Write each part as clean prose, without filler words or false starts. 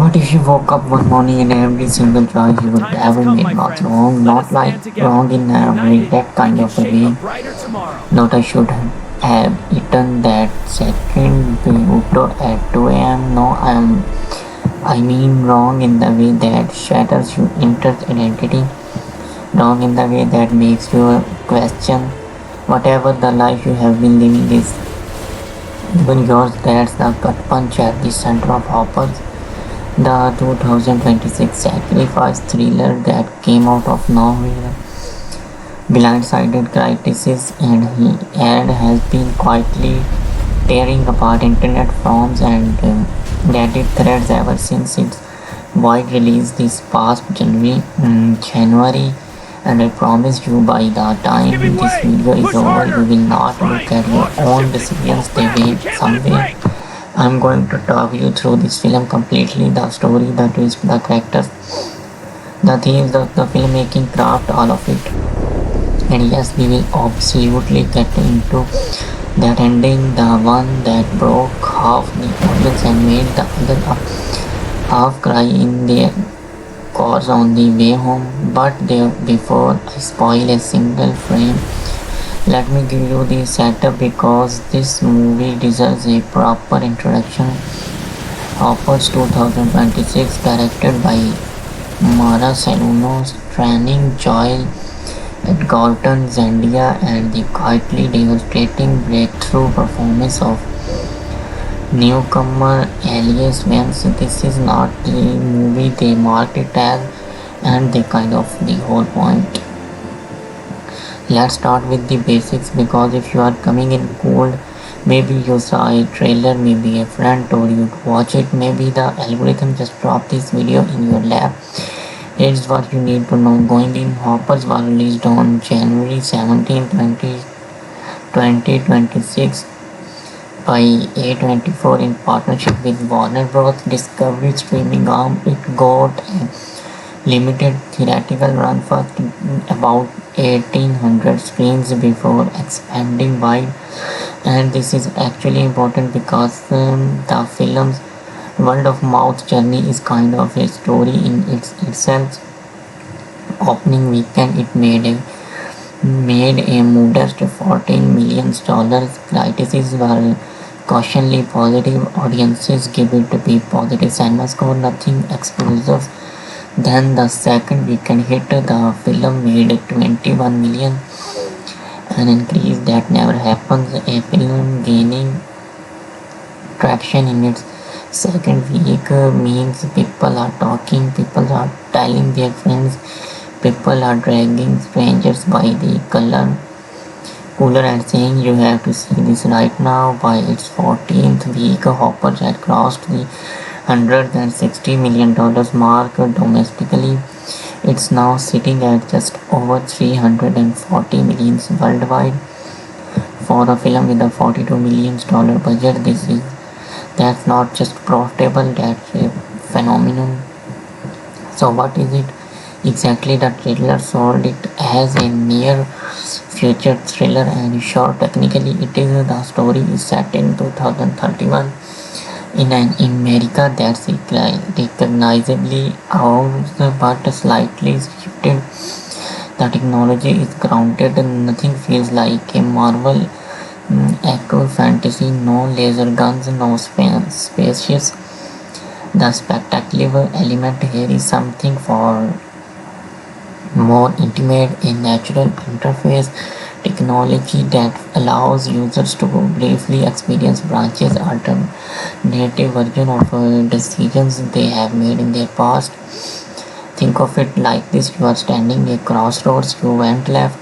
What if you woke up one morning and every single choice you would ever made was wrong? Not like wrong in a regret kind of a way. Not I should have eaten that second burrito at 2 a.m. No, I mean wrong in the way that shatters your entire identity. Wrong in the way that makes you question whatever the life you have been living is even yours. That's the gut punch at the center of Hopper's the 2026 sacrifice thriller that came out of nowhere, blindsided critics, and he ad has been quietly tearing apart internet forums and Reddit threads ever since its wide release this past January. And I promise you, by the time this video is over, you will not look at your own decisions the way somewhere. I'm going to talk you through this film completely, the story, the twist, the characters, the themes, the filmmaking craft, all of it. And yes, we will absolutely get into that ending, the one that broke half the audience and made the other half cry in their cars on the way home. But there, before I spoil a single frame, let me give you the setup because this movie deserves a proper introduction. Hopper's 2026, directed by Mara Saluno, starring Joel Edgerton, Zendaya, and the quietly devastating breakthrough performance of newcomer Elias Vance. This is not the movie they marked it as, and they kind of the whole point. Let's start with the basics because if you are coming in cold, maybe you saw a trailer, maybe a friend told you to watch it, maybe the algorithm just dropped this video in your lap. Here's what you need to know. Going in, Hoppers was released on January 17, 2026 by A24 in partnership with Warner Bros. Discovery streaming arm. It got a limited theatrical run for about 1800 screens before expanding wide, and this is actually important because the film's word of mouth journey is kind of a story in itself. Opening weekend it made a modest $14 million. Critics were cautiously positive, audiences give it a B positive cinema score, nothing explosive. Then the second weekend hit, the film made 21 million, an increase that never happens. A film gaining traction in its second week means people are talking, people are telling their friends, people are dragging strangers by the cooler and saying you have to see this right now. By its 14th week, Hopper had crossed the $160 million mark domestically. It's now sitting at just over 340 millions worldwide. For a film with a $42 million budget, that's not just profitable, that's a phenomenon. So what is it exactly? The trailer sold it as a near future thriller, and sure, technically it is. The story is set in 2031 in an America that's recognizably ours but slightly shifted. The technology is grounded, nothing feels like a Marvel echo fantasy, no laser guns, no spaceships. The spectacular element here is something for more intimate, a natural interface technology that allows users to briefly experience branches, alternative version of decisions they have made in their past. Think of it like this: you are standing at a crossroads, you went left.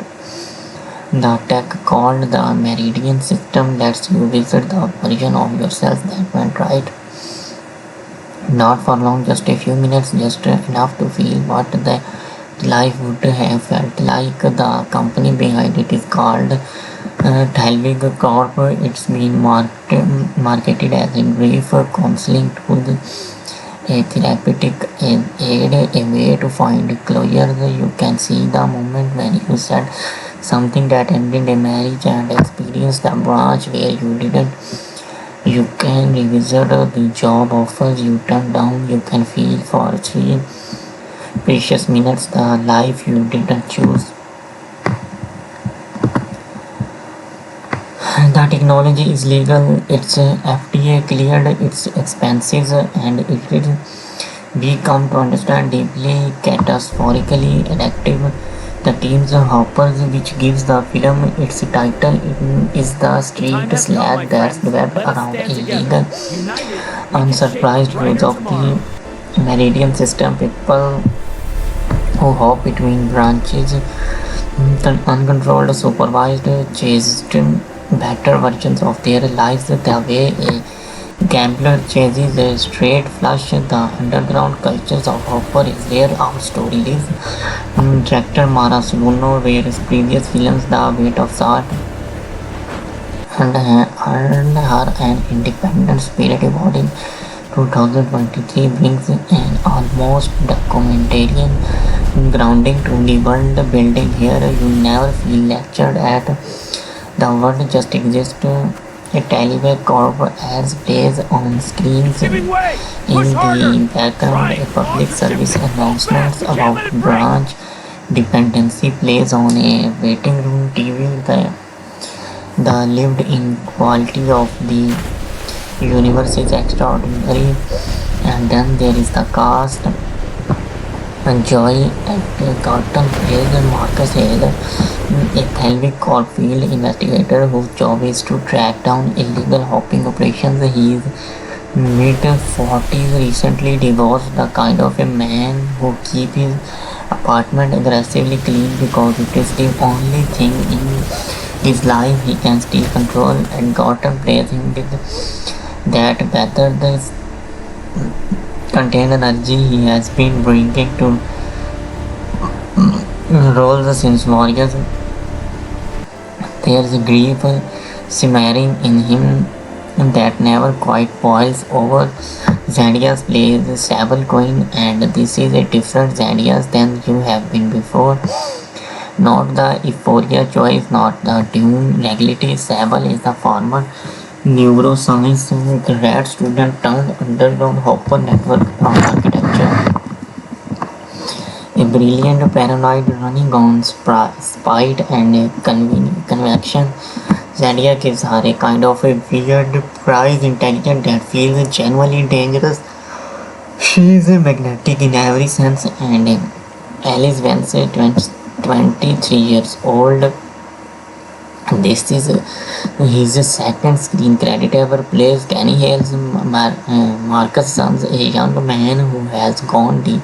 The tech called the Meridian system lets you visit the version of yourself that went right. Not for long, just a few minutes, just enough to feel what the life would have felt like. The company behind it is called Thalwig Corp. It's been marketed as a grief counseling tool, a therapeutic aid, a way to find closure. You can see the moment when you said something that ended a marriage and experience the branch where you didn't. You can revisit the job offers you turned down. You can feel for 3 precious minutes the life you didn't choose. The technology is legal, it's FDA cleared, it's expensive, and it is we come to understand deeply, catastrophically addictive. The team's hoppers, which gives the film its title, is the street slang that's developed around illegal, unsurprised use of the meridian system. People who hop between branches, uncontrolled, supervised, chased better versions of their lives the way a gambler chases a straight flush. The underground cultures of Hopper is where our story lives. Director Mara Suluno, where his previous films The Weight of Salt earned her an independent spirit award in 2023, brings an almost documentarian grounding to the world building. Here you never feel lectured at, the world just exists. A Talibé Corp as plays on screens in the background. A public service announcements about branch dependency plays on a waiting room TV. The lived in quality of the universe is extraordinary. And then there is the cast. Joy Cotton plays Marcus Hale, a Thelwick Caulfield investigator whose job is to track down illegal hopping operations. He is mid-40s, recently divorced, the kind of a man who keeps his apartment aggressively clean because it is the only thing in his life he can still control. And Gotham plays him with that better the contained energy he has been bringing to roles since Warriors. There's a grief simmering in him that never quite boils over. Zandias plays stablecoin, and this is a different Zandias than you have been before. Not the euphoria choice, not the dune reality. Sable is the former neuroscience grad student turned underground Hopper network architecture. A brilliant paranoid running on spite and a convection. Zandia gives her a kind of a weird prize intelligence that feels genuinely dangerous. She is magnetic in every sense, and Alice Vance, 23 years old. This is his second screen credit ever, plays Kenny Hale's Marcus Sons, a young man who has gone deep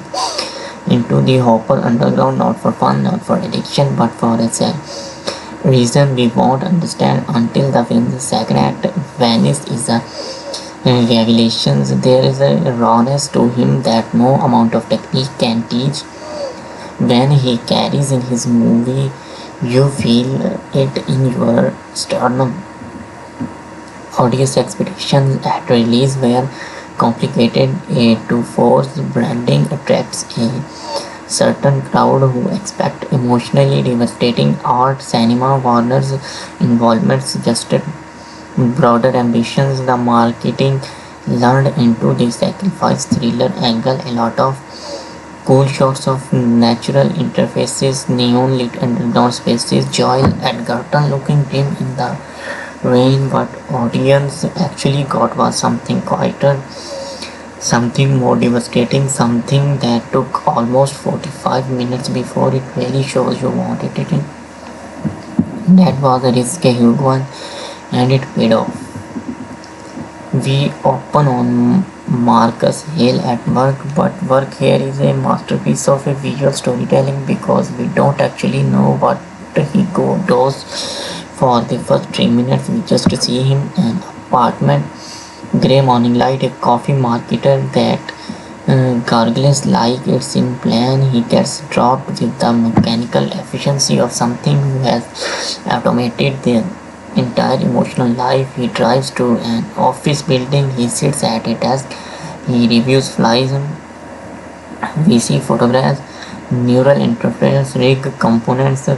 into the Hopper underground, not for fun, not for addiction, but for a reason we won't understand until the film's second act. Venice is a revelation. There is a rawness to him that no amount of technique can teach. When he carries in his movie, you feel it in your sternum. Audience expectations at release were complicated. To force branding attracts a certain crowd who expect emotionally devastating art. Cinema Warner's involvement suggested broader ambitions. The marketing leaned into the sacrifice thriller angle, a lot of cool shots of natural interfaces, neon lit underground spaces, Joel Edgerton looking dim in the rain. But audience actually got was something quieter, something more devastating, something that took almost 45 minutes before it really shows you wanted it in. That was a risky huge one, and it paid off. We open on Marcus Hale at work, but work here is a masterpiece of a visual storytelling because we don't actually know what he does for the first 3 minutes. We just see him an apartment, grey morning light, a coffee marketer that gargles like it's in plan. He gets dropped with the mechanical efficiency of something who has automated their entire emotional life. He drives to an office building, he sits at a desk, he reviews flies, we see photographs, neural interface, rig components,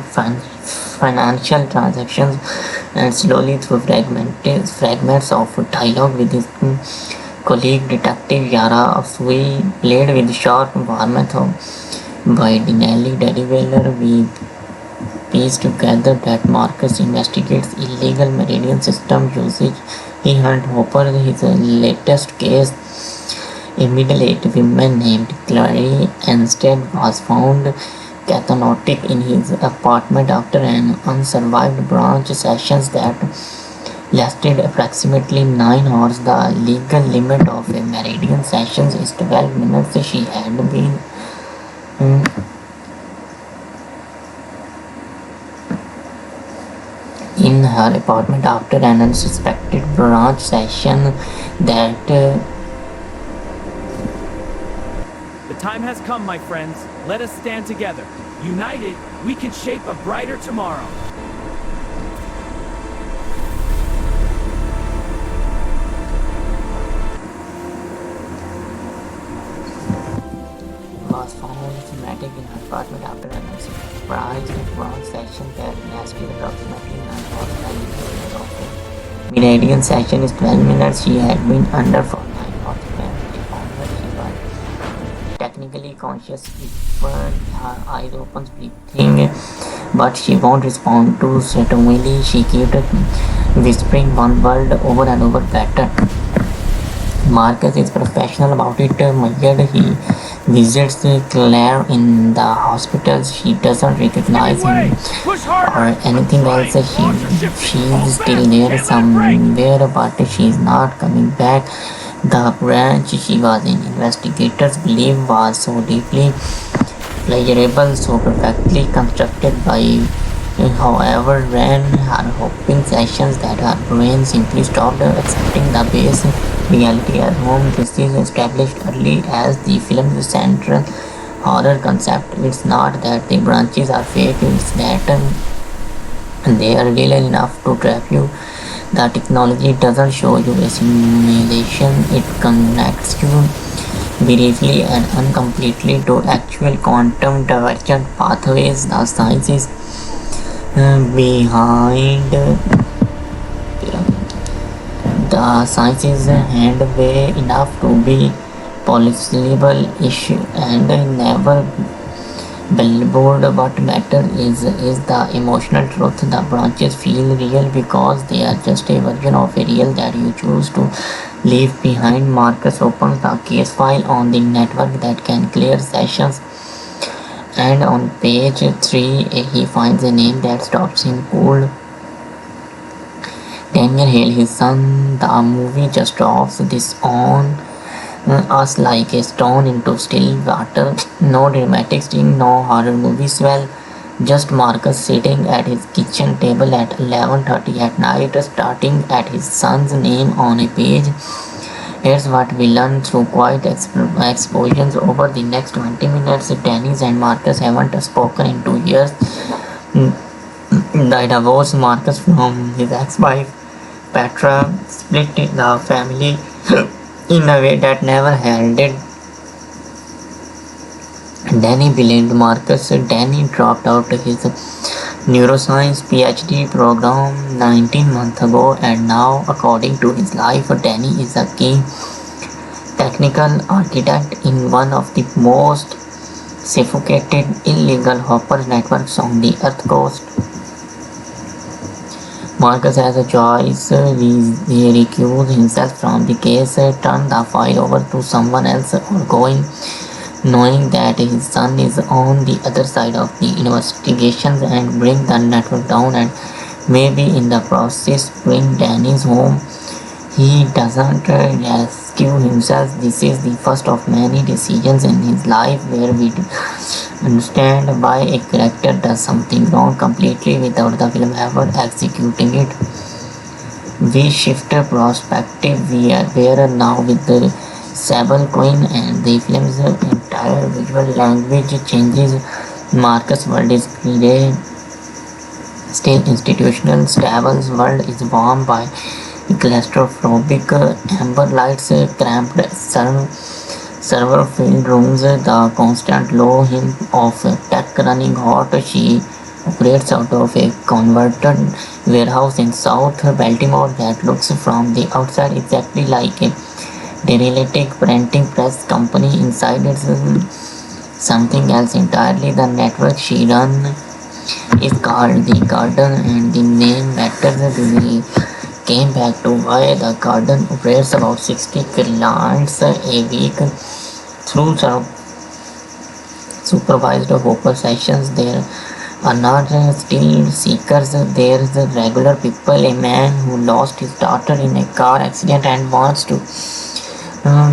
financial transactions, and slowly through fragments of dialogue with his colleague Detective Yara Sui, played with sharp warmth by Denali Derivaler. We piece together that Marcus investigates illegal Meridian system usage. He hand Hopper his latest case. A middle-aged woman named Clary instead was found catatonic in his apartment after an unsurvived branch sessions that lasted approximately 9 hours. The legal limit of a Meridian sessions is 12 minutes. She had been mm, in her apartment after an unsuspected branch session that The time has come, my friends. Let us stand together. United, we can shape a brighter tomorrow. was found thematic in her apartment after an unsurprised branch session that lasted approximately 9 hours. The legal limit of a Meridian session is 12 minutes. She had been under for 9 hours when they found her. She was technically conscious, even her eyes open, breathing, but she won't respond to stimuli. She kept whispering one word over and over, better. Marcus is professional about it. Yet he visits Claire in the hospital. She doesn't recognize him or anything else. She's still there somewhere, but she's not coming back. The branch she was in, investigators believe, was so deeply pleasurable, so perfectly constructed by however ran her hoping sessions that her brain simply stopped accepting the base reality at home. This is established early as the film's central horror concept. It's not that the branches are fake, it's that they are real enough to trap you. The technology doesn't show you a simulation, it connects you briefly and uncompletely to actual quantum divergent pathways. The science is behind the science is handway enough to be policeable issue and never billboard. What matter is the emotional truth. The branches feel real because they are just a version of a real that you choose to leave behind. Marcus opens the case file on the network that can clear sessions, and on page 3 he finds a name that stops him cold. Daniel Hale, his son. The movie just drops this on us like a stone into still water. No dramatic scene, no horror movie swell. Just Marcus sitting at his kitchen table at 11:30 at night, starting at his son's name on a page. Here's what we learn through quiet explosions over the next 20 minutes. Dennis and Marcus haven't spoken in 2 years. The divorce Marcus from his ex-wife Petra split the family in a way that never ended. Danny blamed Marcus. Danny dropped out his neuroscience PhD program 19 months ago, and now, according to his life, Danny is a key technical architect in one of the most sophisticated illegal hopper networks on the Earth coast. Marcus has a choice. He recuse himself from the case, turn the file over to someone else, or going knowing that his son is on the other side of the investigations and bring the network down, and maybe in the process bring Danny's home. He doesn't rescue himself. This is the first of many decisions in his life where we understand why a character does something wrong completely without the film ever executing it. We shift perspective. We are now with the Sable Queen, and the film's entire visual language changes. Marcus' world is grey, still institutional. Stable's world is warmed by claustrophobic amber lights, cramped server-filled rooms, the constant low hum of tech running hot. She operates out of a converted warehouse in South Baltimore that looks from the outside exactly like a derelict printing press company. Inside it's something else entirely. The network she runs is called the Garden, and the name matters. We came back to why the Garden operates about 60 clients a week through supervised vocal sessions. There are not still seekers, there's regular people. A man who lost his daughter in a car accident and wants to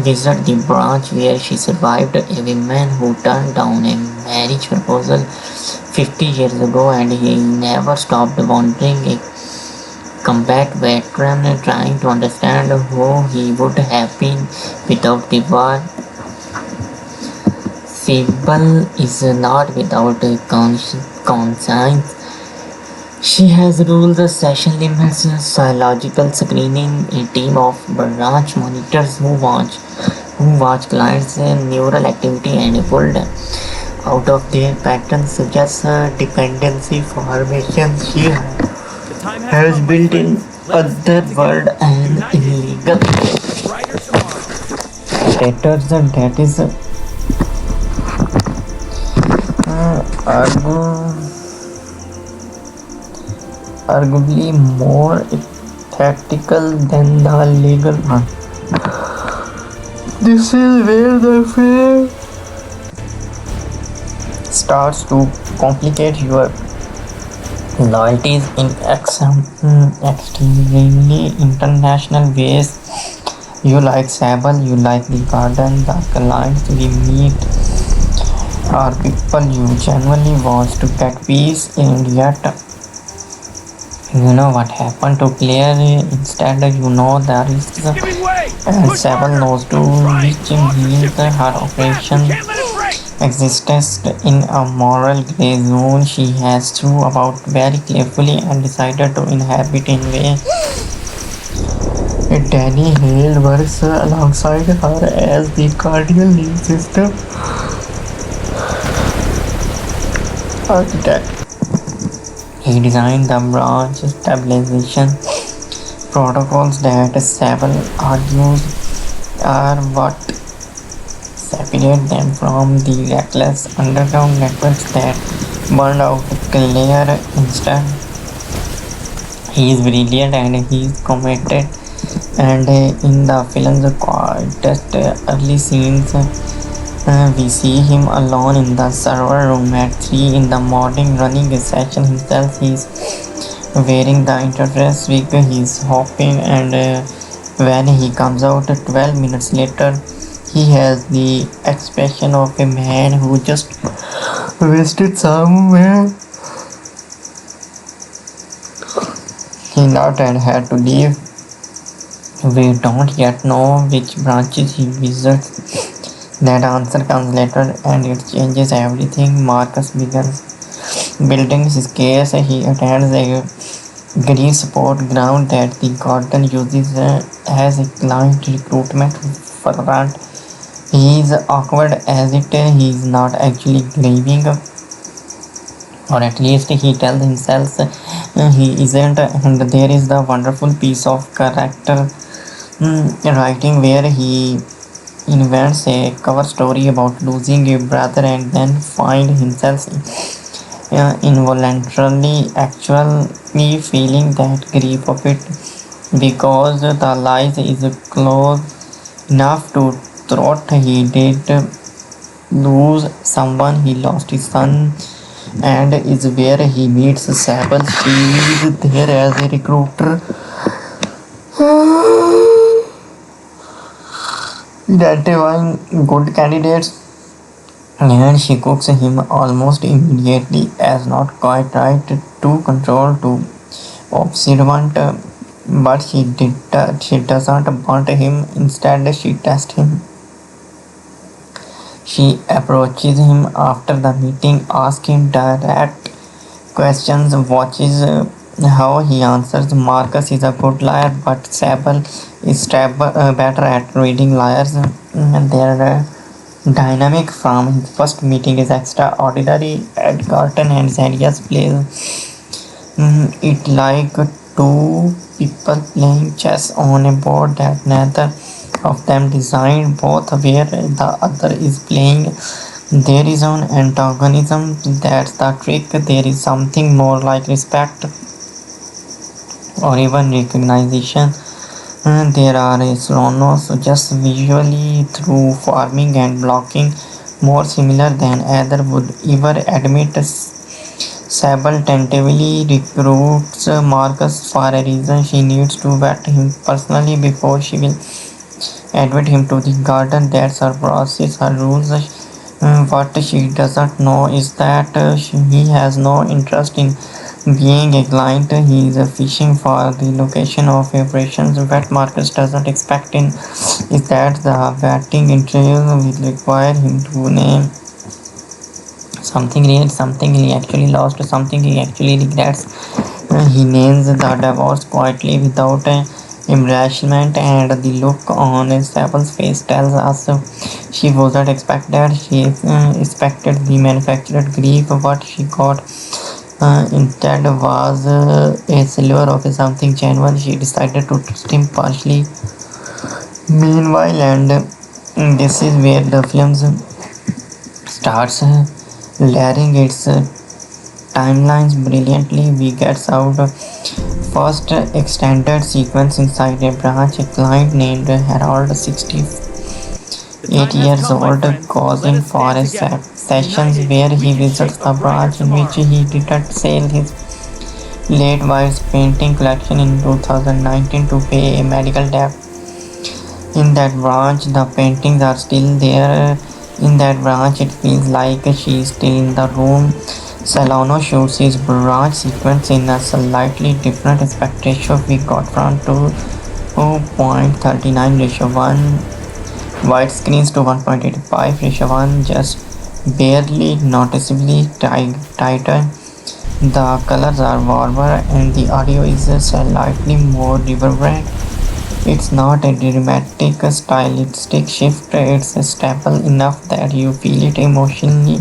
visit the branch where she survived. A woman who turned down a marriage proposal 50 years ago and he never stopped wondering. A combat veteran trying to understand who he would have been without the war. Sybil is not without a conscience. She has ruled the session limits, psychological screening, a team of branch monitors who watch clients' neural activity and pulled out of their patterns suggests dependency formation. She The time has has come, my built in friends. Let us other stand world together. and United, illegal we can shape a brighter tomorrow. status that is argu- arguably more tactical than the legal one. This is where the affair starts to complicate. Your loyalties in extremely international ways. You like Sable, you like the garden, the clients we meet are people you genuinely want to get peace, and yet you know what happened to Claire. Instead, you know the risks, Giving way! and Push Sable harder! knows to That's right! which Lost your means shifting! her Hold fast! We operation can't let it break! exists in a moral gray zone. She has thought about very carefully and decided to inhabit in way. Danny Hale works alongside her as the guardian lead system architect. He designed the branch stabilization protocols that Sable argues are what separate them from the reckless underground networks that burned out Claire. Instead, he is brilliant and he is committed. And in the film's quietest early scenes, we see him alone in the server room at 3 in the morning running a session himself. He's wearing the interface wig, he's hopping, and when he comes out 12 minutes later, he has the expression of a man who just wasted somewhere. He nodded and had to leave. We don't yet know which branches he visits. That answer comes later and it changes everything. Marcus begins building his case. He attends a grief support ground that the garden uses as a client recruitment front. He is awkward as it he is not actually grieving, or at least he tells himself he isn't. And there is the wonderful piece of character writing where he invents a cover story about losing a brother and then find himself involuntarily actually feeling that grief of it because the lies is close enough to throat. He did lose someone. He lost his son and is where he meets Sable. She is there as a recruiter identifying good candidates, and she cooks him almost immediately as not quite right, too controlled, too observant. But she doesn't want him. Instead, she tests him. She approaches him after the meeting, asks him direct questions, watches how he answers. Marcus is a good liar, but Sable is better at reading liars. And their dynamic from his first meeting is extraordinary. Edgerton and Zarias plays it like two people playing chess on a board that neither of them designed, both aware the other is playing. There is an antagonism, that's the trick. There is something more like respect or even recognition. There are Sloanos just visually through farming and blocking more similar than either would ever admit. Sable tentatively recruits Marcus for a reason. She needs to vet him personally before she will admit him to the garden. That's her process, her rules. What she doesn't know is that he has no interest in being a client. He is fishing for the location of operations. What Marcus doesn't expect in is that the vetting interview will require him to name something real, something he actually lost, something he actually regrets. He names the divorce quietly without embarrassment, and the look on Sable's face tells us she wasn't expected. She expected the manufactured grief. What she got instead was a silver of something genuine. She decided to trust him partially. Meanwhile, and this is where the film starts layering its timelines brilliantly. We get out first extended sequence inside a branch. A client named Harold, 68 years old, goes in for a sessions where he visits the branch in which he didn't sell his late wife's painting collection in 2019 to pay a medical debt. In that branch, the paintings are still there. In that branch, it feels like she is still in the room. Solano shoots his branch sequence in a slightly different aspect ratio. We got from 2.39 ratio 1 widescreens to 1.85 ratio 1, just barely noticeably tighter. The colors are warmer and the audio is slightly more reverberant. It's not a dramatic stylistic shift, it's stable enough that you feel it emotionally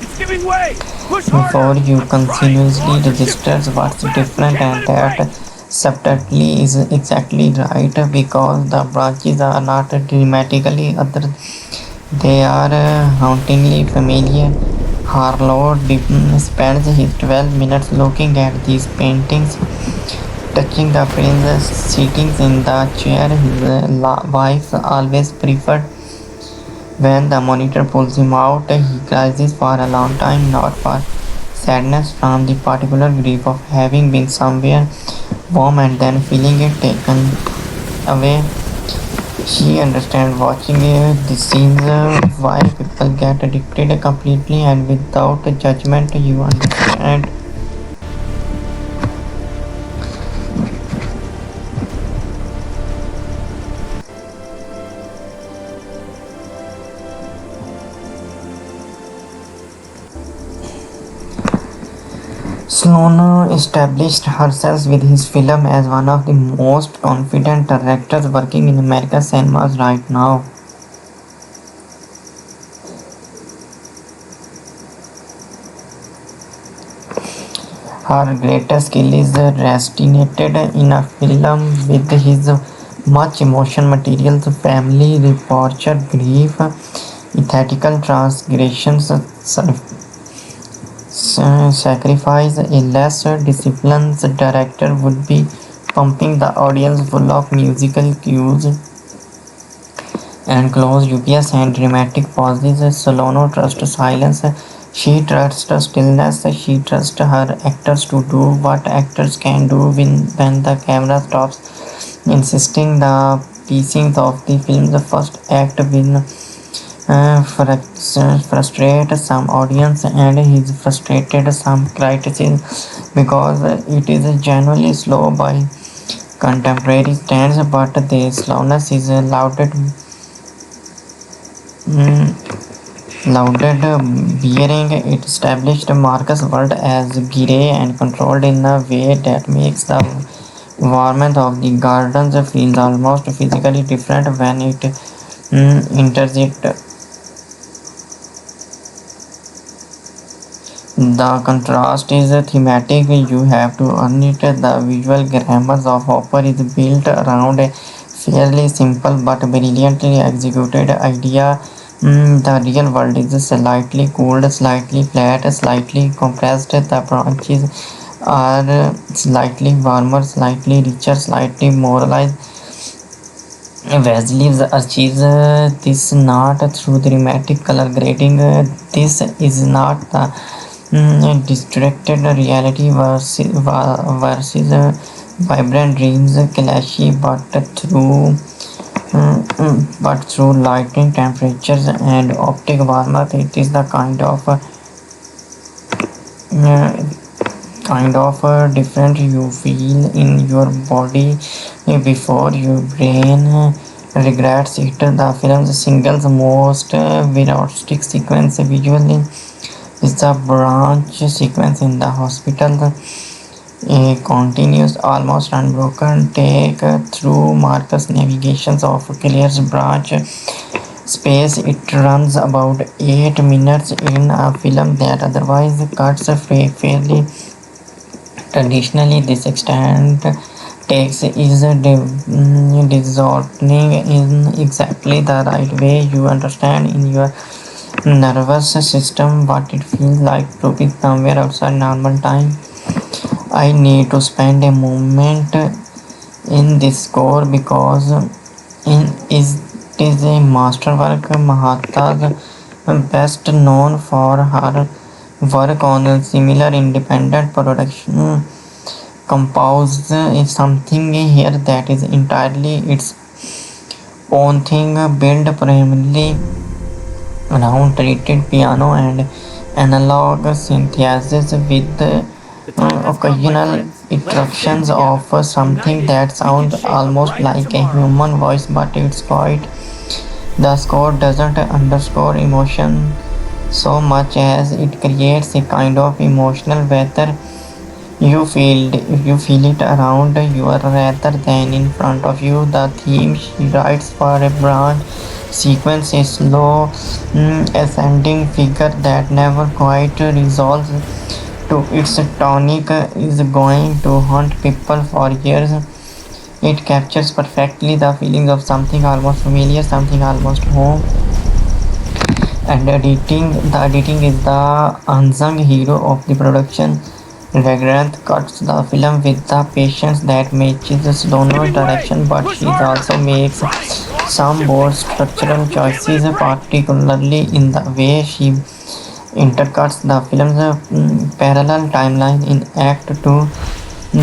It's giving way! Push before harder! you I'm trying! continuously Longer too! registers what's Fast! different, Can't and let it that break! subtlety is exactly right because the branches are not dramatically other, they are hauntingly familiar. Harlow spends his 12 minutes looking at these paintings, touching the frames, sitting in the chair his wife always preferred. When the monitor pulls him out, he cries for a long time, not for sadness from the particular grief of having been somewhere warm and then feeling it taken away. She understands watching these scenes why people get addicted completely and without judgment. You understand. Sloan established herself with his film as one of the most confident directors working in American cinemas right now. Her greatest skill is resonated in a film with his much emotion materials, family, departure, grief, ethical transgressions, sacrifice. A less disciplined director would be pumping the audience full of musical cues and close UPS and dramatic pauses. Solano trusts silence. She trusts stillness. She trusts her actors to do what actors can do when the camera stops insisting. The pacing of the film's first act will frustrate some audience and he's frustrated some critics because it is genuinely slow by contemporary standards, but the slowness is lauded, bearing it established Marcus' world as grey and controlled in a way that makes the warmth of the gardens feel almost physically different when it enters it. The contrast is thematic, you have to earn it. The visual grammar of Hopper is built around a fairly simple but brilliantly executed idea. The real world is slightly cooled, slightly flat, slightly compressed. The branches are slightly warmer, slightly richer, slightly moralized. Wesley's achieves this not through dramatic color grading. This is not the distracted reality versus vibrant dreams clashy, but through lighting, temperatures, and optic warmth. It is the different you feel in your body before your brain regrets it. The film's single most erotic sequence visually is the branch sequence in the hospital. A continuous, almost unbroken take through Marcus navigations of Claire's branch space. It runs about 8 minutes in a film that otherwise cuts fairly traditionally. This extent takes is distorting in exactly the right way. You understand in your nervous system what it feels like to be somewhere outside normal time. I need to spend a moment in this score because it is a masterwork. Mahata's best known for her work on similar independent production compose is something here that is entirely its own thing, built primarily around treated piano and analog synthesis with The time has come, my occasional friends. Let us stand interruptions together. of something United, that we can sounds shape a almost brighter like a tomorrow. human voice, but it's quiet. The score doesn't underscore emotion so much as it creates a kind of emotional weather. You feel it around you rather than in front of you. The theme she writes for a branch sequence is slow, ascending figure that never quite resolves to its tonic is going to haunt people for years. It captures perfectly the feelings of something almost familiar, something almost home. And the editing is the unsung hero of the production. Ragranth cuts the film with the patience that matches Dono's Giving way! direction, but Push she harder! also makes Right! some Shift it! bold structural You can't choices, lift right! particularly in the way she intercuts the film's parallel timeline. In Act 2,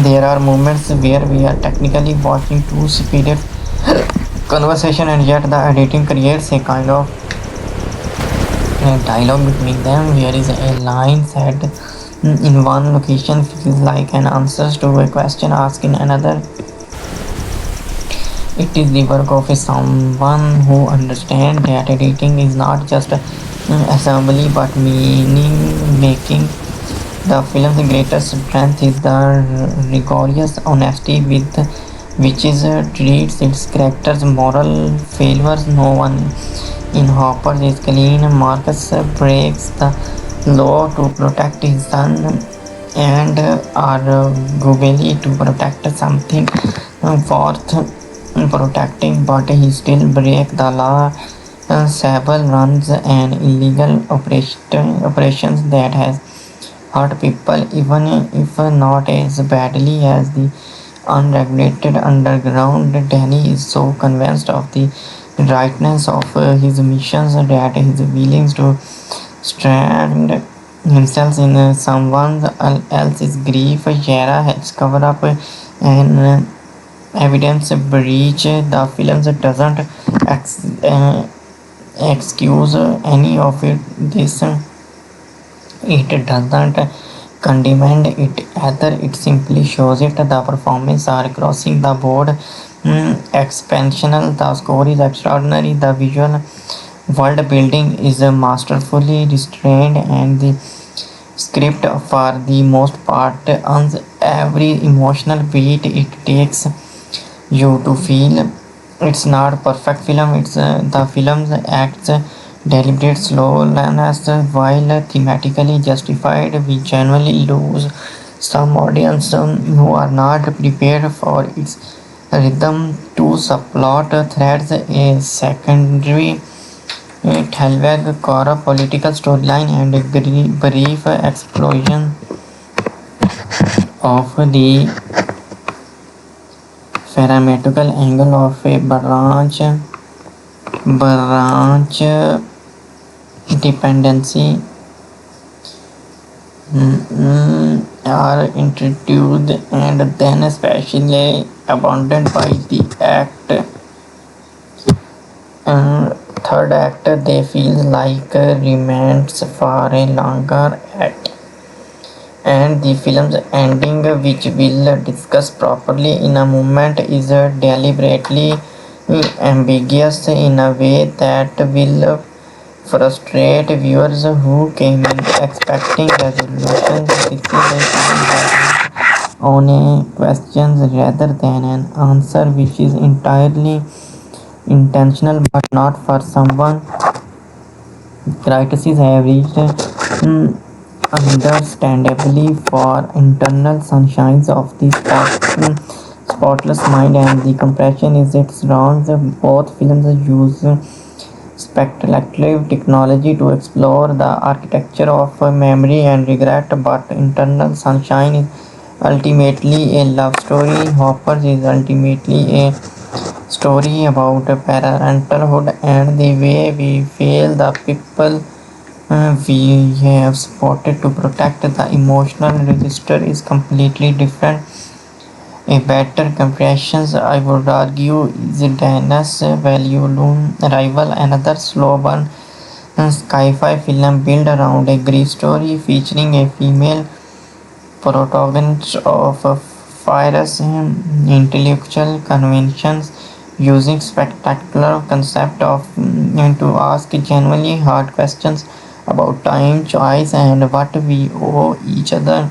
there are moments where we are technically watching two superior conversation, and yet the editing creates a kind of dialogue between them. Here is a line said in one location feels like an answer to a question asked in another. It is the work of someone who understands that editing is not just assembly but meaning making. The film's greatest strength is the rigorous honesty with which it treats its characters' moral failures. No one in Hopper is clean. Marcus breaks the law to protect his son and arguably to protect something worth protecting, but he still breaks the law. Sable runs an illegal operations that has hurt people, even if not as badly as the unregulated underground. Danny is so convinced of the rightness of his missions that he is willing to strand himself in someone else's grief. Yara helps cover up an evidence breach. The film doesn't excuse any of this. It doesn't condemn it either, it simply shows it. The performances are crossing the board expansional, the score is extraordinary, the visual world building is masterfully restrained, and the script for the most part earns every emotional beat it takes you to feel. It's not perfect film, it's the film's acts deliberate slowness, while thematically justified, we generally lose some audience who are not prepared for its rhythm. Two subplot threads, a secondary Thalweg core political storyline, and a brief explosion of the pharmaceutical angle of a branch dependency are introduced and then especially abandoned by the act. Third act, they feel like remains for a longer act. And the film's ending, which we'll discuss properly in a moment, is deliberately ambiguous in a way that will frustrate viewers who came in expecting resolutions. This is a film that on a questions rather than an answer, which is entirely intentional but not for someone. Critics have reached understandably for internal sunshines of the spotless mind, and the compression is its wrongs. Both films use speculative technology to explore the architecture of memory and regret, but Internal Sunshine is ultimately a love story. Hoppers is ultimately a story about parenthood and the way we fail the people we have spotted to protect. The emotional register is completely different. A better comparison, I would argue, is Dana's Value Rival, another slow burn sci-fi film built around a grief story featuring a female protagonist of fierce intellectual conventions, using spectacular concept of to ask genuinely hard questions about time, choice, and what we owe each other.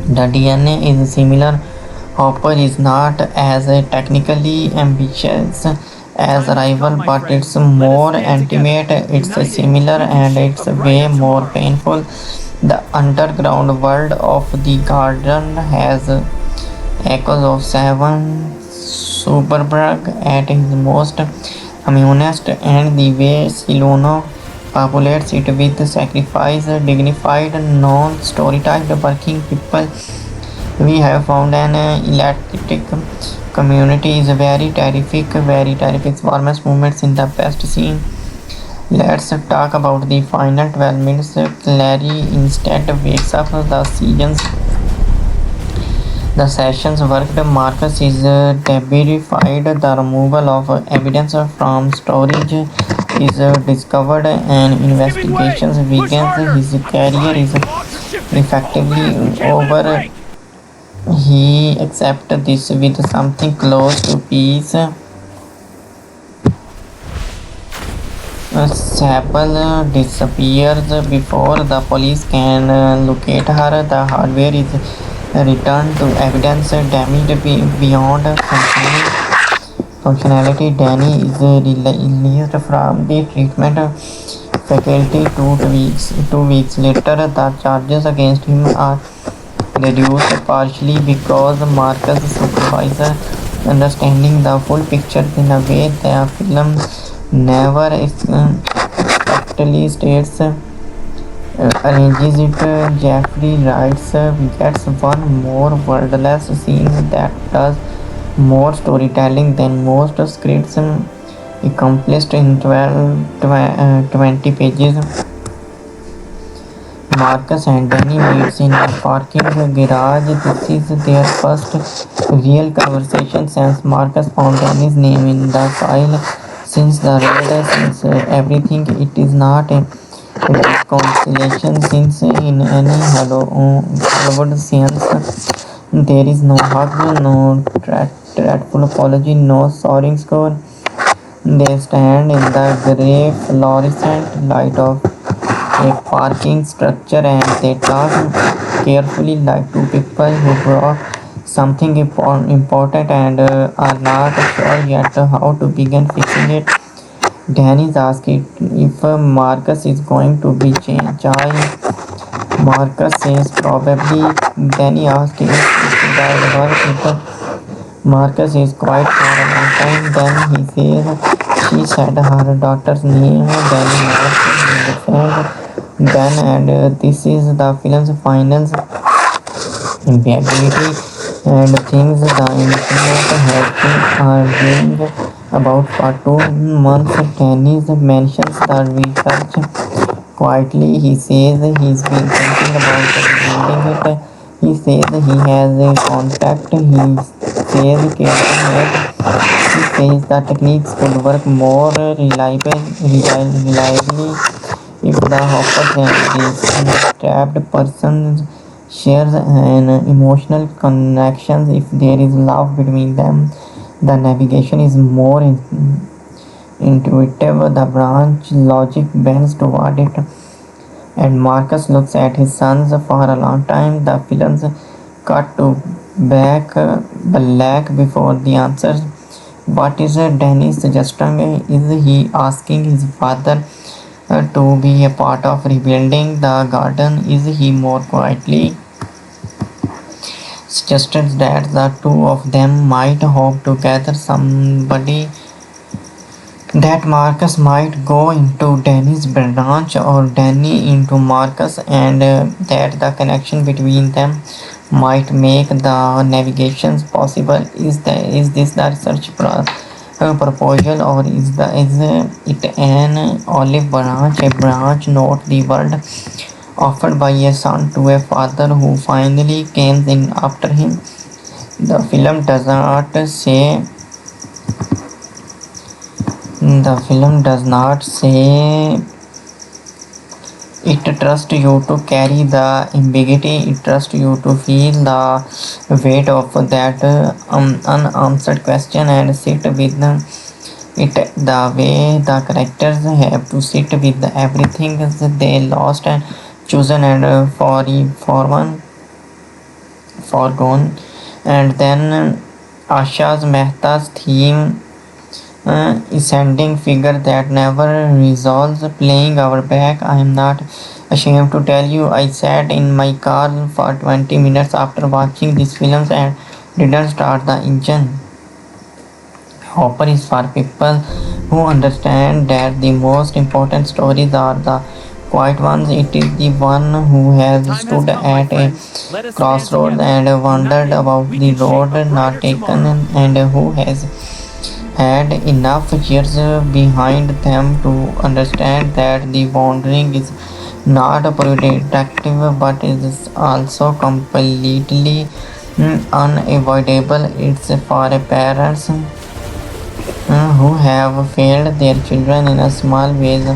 The DNA is similar. Hopper is not as technically ambitious as Rival, but it's more intimate, it's similar, and it's way more painful. The underground world of the garden has echoes of Seven Superberg at his most communist, and the way Silono populates it with sacrifice, dignified, non-stereotyped working people. We have found an eclectic community is very terrific, very terrific. Warmest moments in the best scene. Let's talk about the final 12 minutes. Clary instead wakes up the sessions worked. Marcus is debriefed. The removal of evidence from storage is discovered and investigations begins. His career is effectively over. He accepts this with something close to peace. Sable disappears before the police can locate her. The hardware is returned to evidence damaged beyond functionality. Danny is released from the treatment faculty 2 weeks later. The charges against him are reduced partially because Marcus' supervisor, understanding the full picture in a way the film never exactly states, arranges it. Jeffrey writes, gets one more wordless scene that does more storytelling than most scripts accomplished in 20 pages. Marcus and Danny meets in a parking garage. This is their first real conversation since Marcus found Danny's name in the file. Since the raid, since everything, it is not a reconciliation. Since in any Hollywood sense, there is no hug, no dreadful apology, no soaring score. They stand in the grey fluorescent light of a parking structure and they talk carefully like two people who brought something important and are not sure yet how to begin fixing it. Danny asks if Marcus is going to be chai. Marcus says probably. Danny asks if it will work. If Marcus is quiet for a long time. Then he says she said her daughter's name. Danny nods in understand. Then and this is the film's final viability and things the internet has been arguing about for 2 months. Dennis mentions the research quietly. He says he's been thinking about rebuilding it. He says he has a contact. He says he says the techniques could work more reliably if the hoppers and this trapped person shares an emotional connection. If there is love between them, the navigation is more intuitive. The branch logic bends toward it, and Marcus looks at his sons for a long time. The films cut to black before the answers. What is Dennis suggesting? Is he asking his father to be a part of rebuilding the garden? Is he more quietly suggested that the two of them might hope together somebody, that Marcus might go into Danny's branch or Danny into Marcus, and that the connection between them might make the navigations possible? Is this the research proposal, or is it an olive branch, a branch not the world offered by a son to a father who finally came in after him? The film does not say the film does not say it trusts you to carry the ambiguity. It trusts you to feel the weight of that unanswered question and sit with it the way the characters have to sit with everything they lost and chosen and forgone. And then Asha's Mehta's theme, ascending figure that never resolves, playing our back. I am not ashamed to tell you, I sat in my car for 20 minutes after watching these films and didn't start the engine. Hopper is for people who understand that the most important stories are the quiet ones. It is the one who has stood at a crossroads and wondered about the road not taken, and who has had enough years behind them to understand that the wandering is not productive but is also completely unavoidable. It's for parents who have failed their children in a small ways.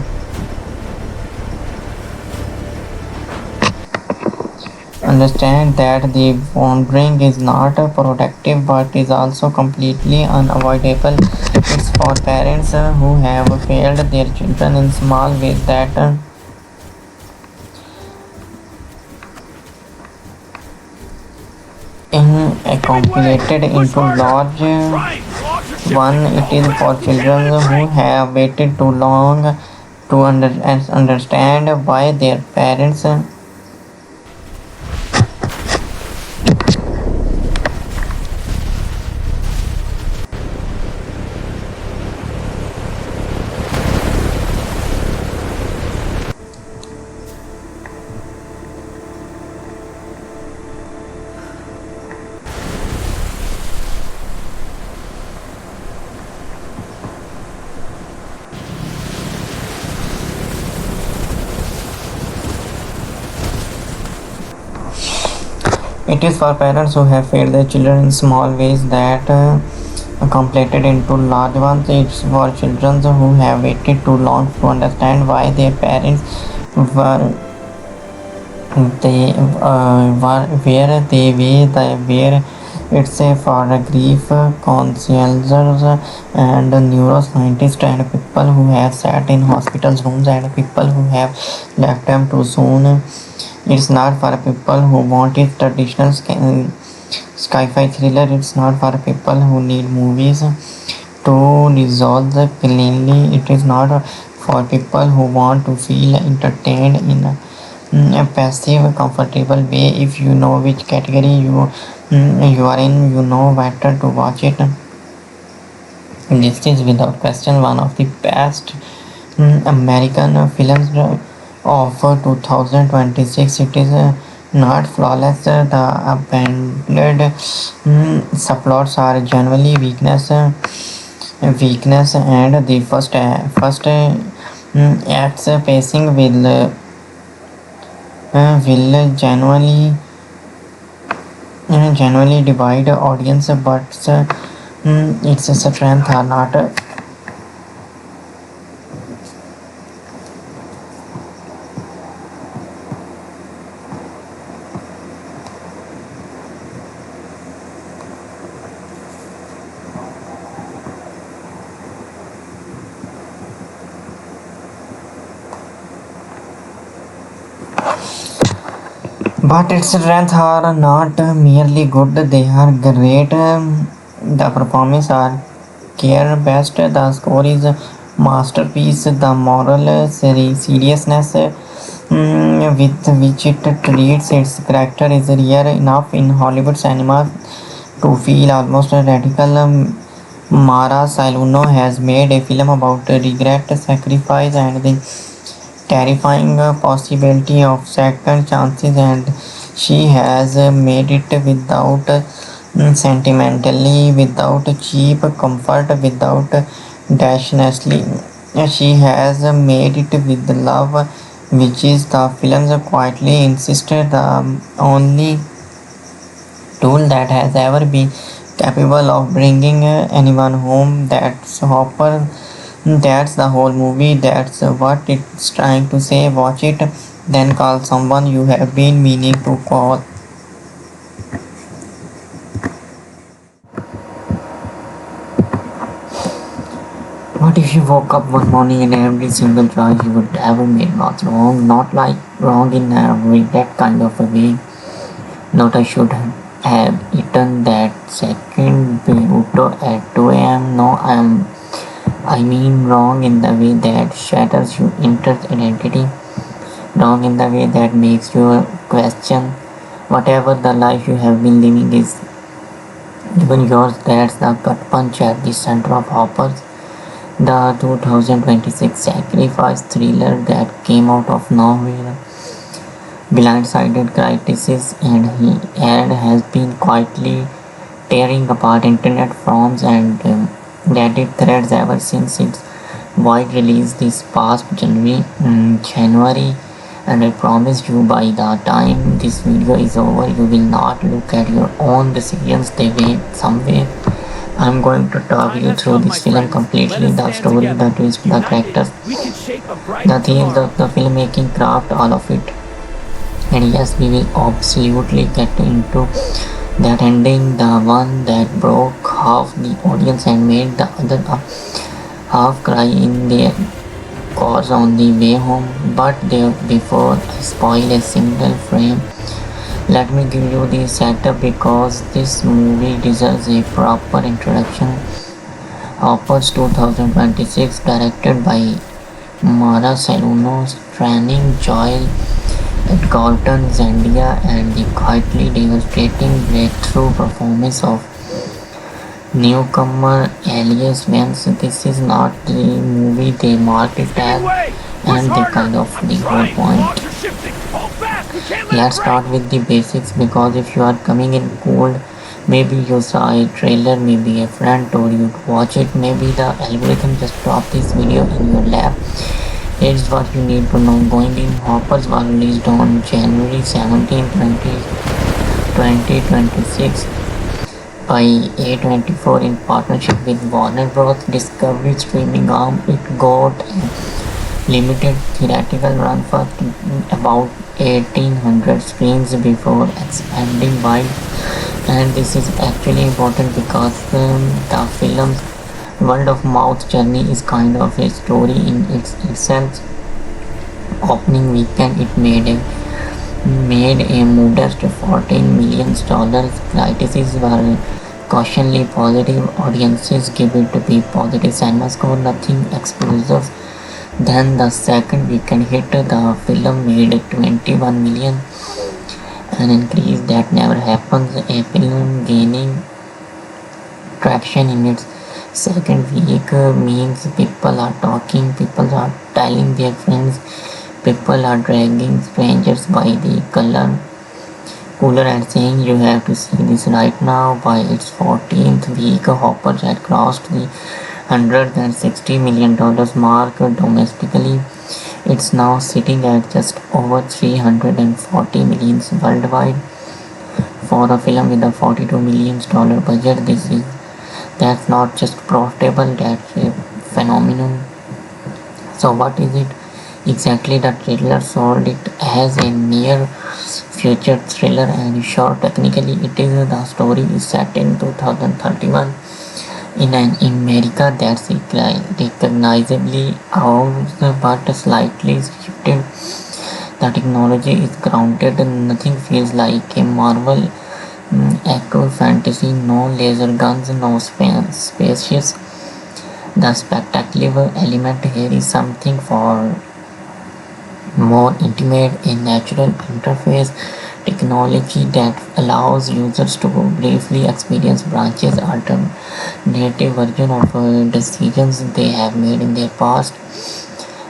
Understand that the wandering is not productive but is also completely unavoidable. It's for parents who have failed their children in small ways that accumulated into large one. It is for children who have waited too long to understand why their parents It is for parents who have failed their children in small ways that completed into large ones. It's for children who have waited too long to understand why their parents were they where they were. It's a for grief counselors and neuroscientists and people who have sat in hospitals rooms and people who have left them too soon. It's not for people who want a traditional sci-fi thriller. It's not for people who need movies to resolve cleanly. It is not for people who want to feel entertained in a passive, comfortable way. If you know which category you are in, you know better to watch it. This is without question one of the best American films of 2026. It is not flawless. The abandoned subplots are generally weakness, and the first act's pacing will genuinely divide the audience, but its strength are not. But its strengths are not merely good, they are great. The performances are care best, the score is a masterpiece, the moral seriousness with which it treats its character is rare enough in Hollywood cinema to feel almost radical. Mara Saluno has made a film about regret, sacrifice, and the terrifying possibility of second chances, and she has made it without sentimentally, without cheap comfort, without dashnessly. She has made it with love, which is the film's quietly insisted the only tool that has ever been capable of bringing anyone home. That's Hopper. That's the whole movie. That's what it's trying to say. Watch it, then call someone you have been meaning to call. What if you woke up one morning and every single choice you would ever made was wrong? Not like wrong in a regret kind of a way. Not I should have eaten that second burrito at 2 a.m. No, I mean wrong in the way that shatters your entire identity. Wrong in the way that makes you question whatever the life you have been living is even yours. That's the gut punch at the center of Hopper's, the 2026 sacrifice thriller that came out of nowhere, blindsided critics, and has been quietly tearing apart internet forums and Reddit threads ever since its wide release this past January. And I promise you, by the time this video is over, you will not look at your own decisions the way some way. I'm going to talk you through this film completely, the story, the twist, the characters, the themes, the filmmaking craft, all of it. And yes, we will absolutely get into that ending, the one that broke half the audience and made the other half cry in their cars on the way home. But before I spoil a single frame, let me give you the setup because this movie deserves a proper introduction. Hopper's 2026, directed by Mara Saluno, starring Joel Edgerton, Zendaya, and the quietly devastating breakthrough performance of newcomer Elias Vance. This is not the movie they market it as, and they kind of the whole point. Let's start with the basics because if you are coming in cold, maybe you saw a trailer, maybe a friend told you to watch it, maybe the algorithm just dropped this video in your lap. Here's what you need to know. Going in, Hoppers was released on January 17, 2026 by A24 in partnership with Warner Bros. Discovery streaming arm. It got a limited theatrical run for about 1800 screens before expanding wide. And this is actually important because the film's word of mouth journey is kind of a story in itself. Opening weekend, it made a modest $14 million. Critics were cautiously positive. Audiences give it a B positive cinema score, nothing explosive. Then the second weekend hit, the film made 21 million, an increase that never happens. A film gaining traction in its second week means people are talking, people are telling their friends, people are dragging strangers by the cooler and saying you have to see this right now. By its 14th week, Hopper had crossed the $160 million mark domestically. It's now sitting at just over 340 millions worldwide. For a film with a $42 million budget, that's not just profitable, that's a phenomenon. So what is it exactly? The trailer sold it as a near future thriller, and sure, technically it is. The story is set in 2031 in an America that's recognizably ours but slightly shifted. The technology is grounded, nothing feels like a Marvel echo fantasy, no laser guns, no spaceships. The spectacular element here is something for more intimate, a natural interface technology that allows users to briefly experience branches, alternative version of decisions they have made in their past.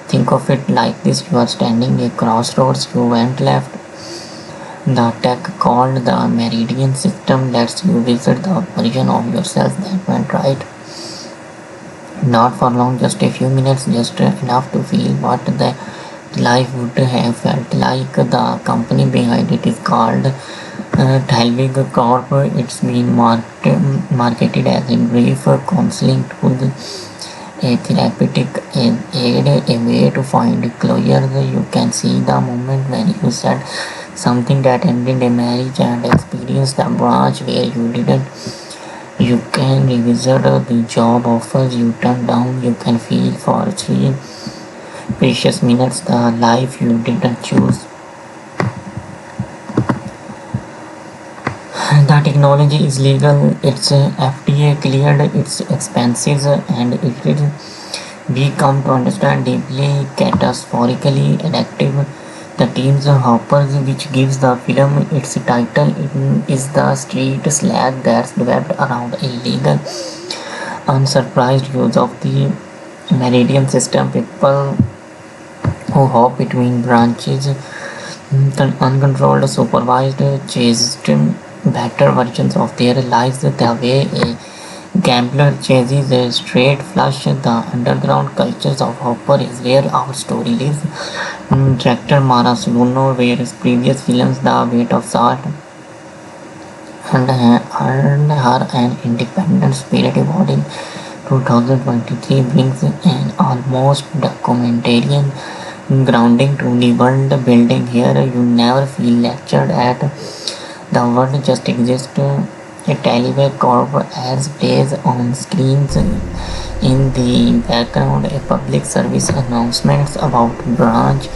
Think of it like this: you are standing at a crossroads, you went left. The tech called the Meridian system lets you visit the version of yourself that went right. Not for long, just a few minutes, just enough to feel what the life would have felt like. The company behind it is called Thalwig Corp. It's been marketed as a grief counseling tool, a therapeutic aid, a way to find closure. You can see the moment when you said something that ended a marriage and experience the branch where you didn't. You can revisit the job offers you turned down. You can feel for 3 precious minutes the life you didn't choose. The technology is legal, it's FDA cleared, it's expensive, and it is, we come to understand, deeply catastrophically addictive. The team's hoppers, which gives the film its title, is the street slang that's developed around illegal, unsurprised use of the Meridian system. People who hop between branches, uncontrolled, supervised, chased better versions of their lives the way a gambler chases a straight flush. The underground cultures of Hopper is where our story lives. Director Mara Suluno, whereas previous films The Weight of Salt earned her an independent spirit award in 2023, brings an almost documentarian grounding to the world building. Here you never feel lectured at, the world just exists. A Tallywhack Corp as plays on screens in the background. A public service announcements about branch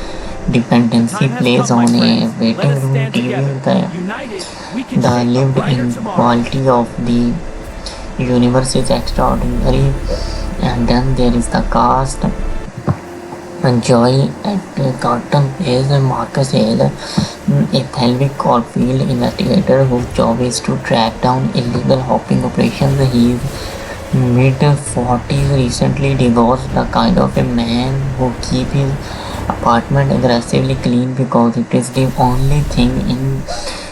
dependency plays on a waiting room TV. The lived-in quality of the universe is extraordinary. And then there is the cast. Joy at Carlton plays Marcus Hale, a Thalwig Caulfield investigator whose job is to track down illegal hopping operations. He is mid-40s, recently divorced, the kind of a man who keeps his apartment aggressively clean because it is the only thing in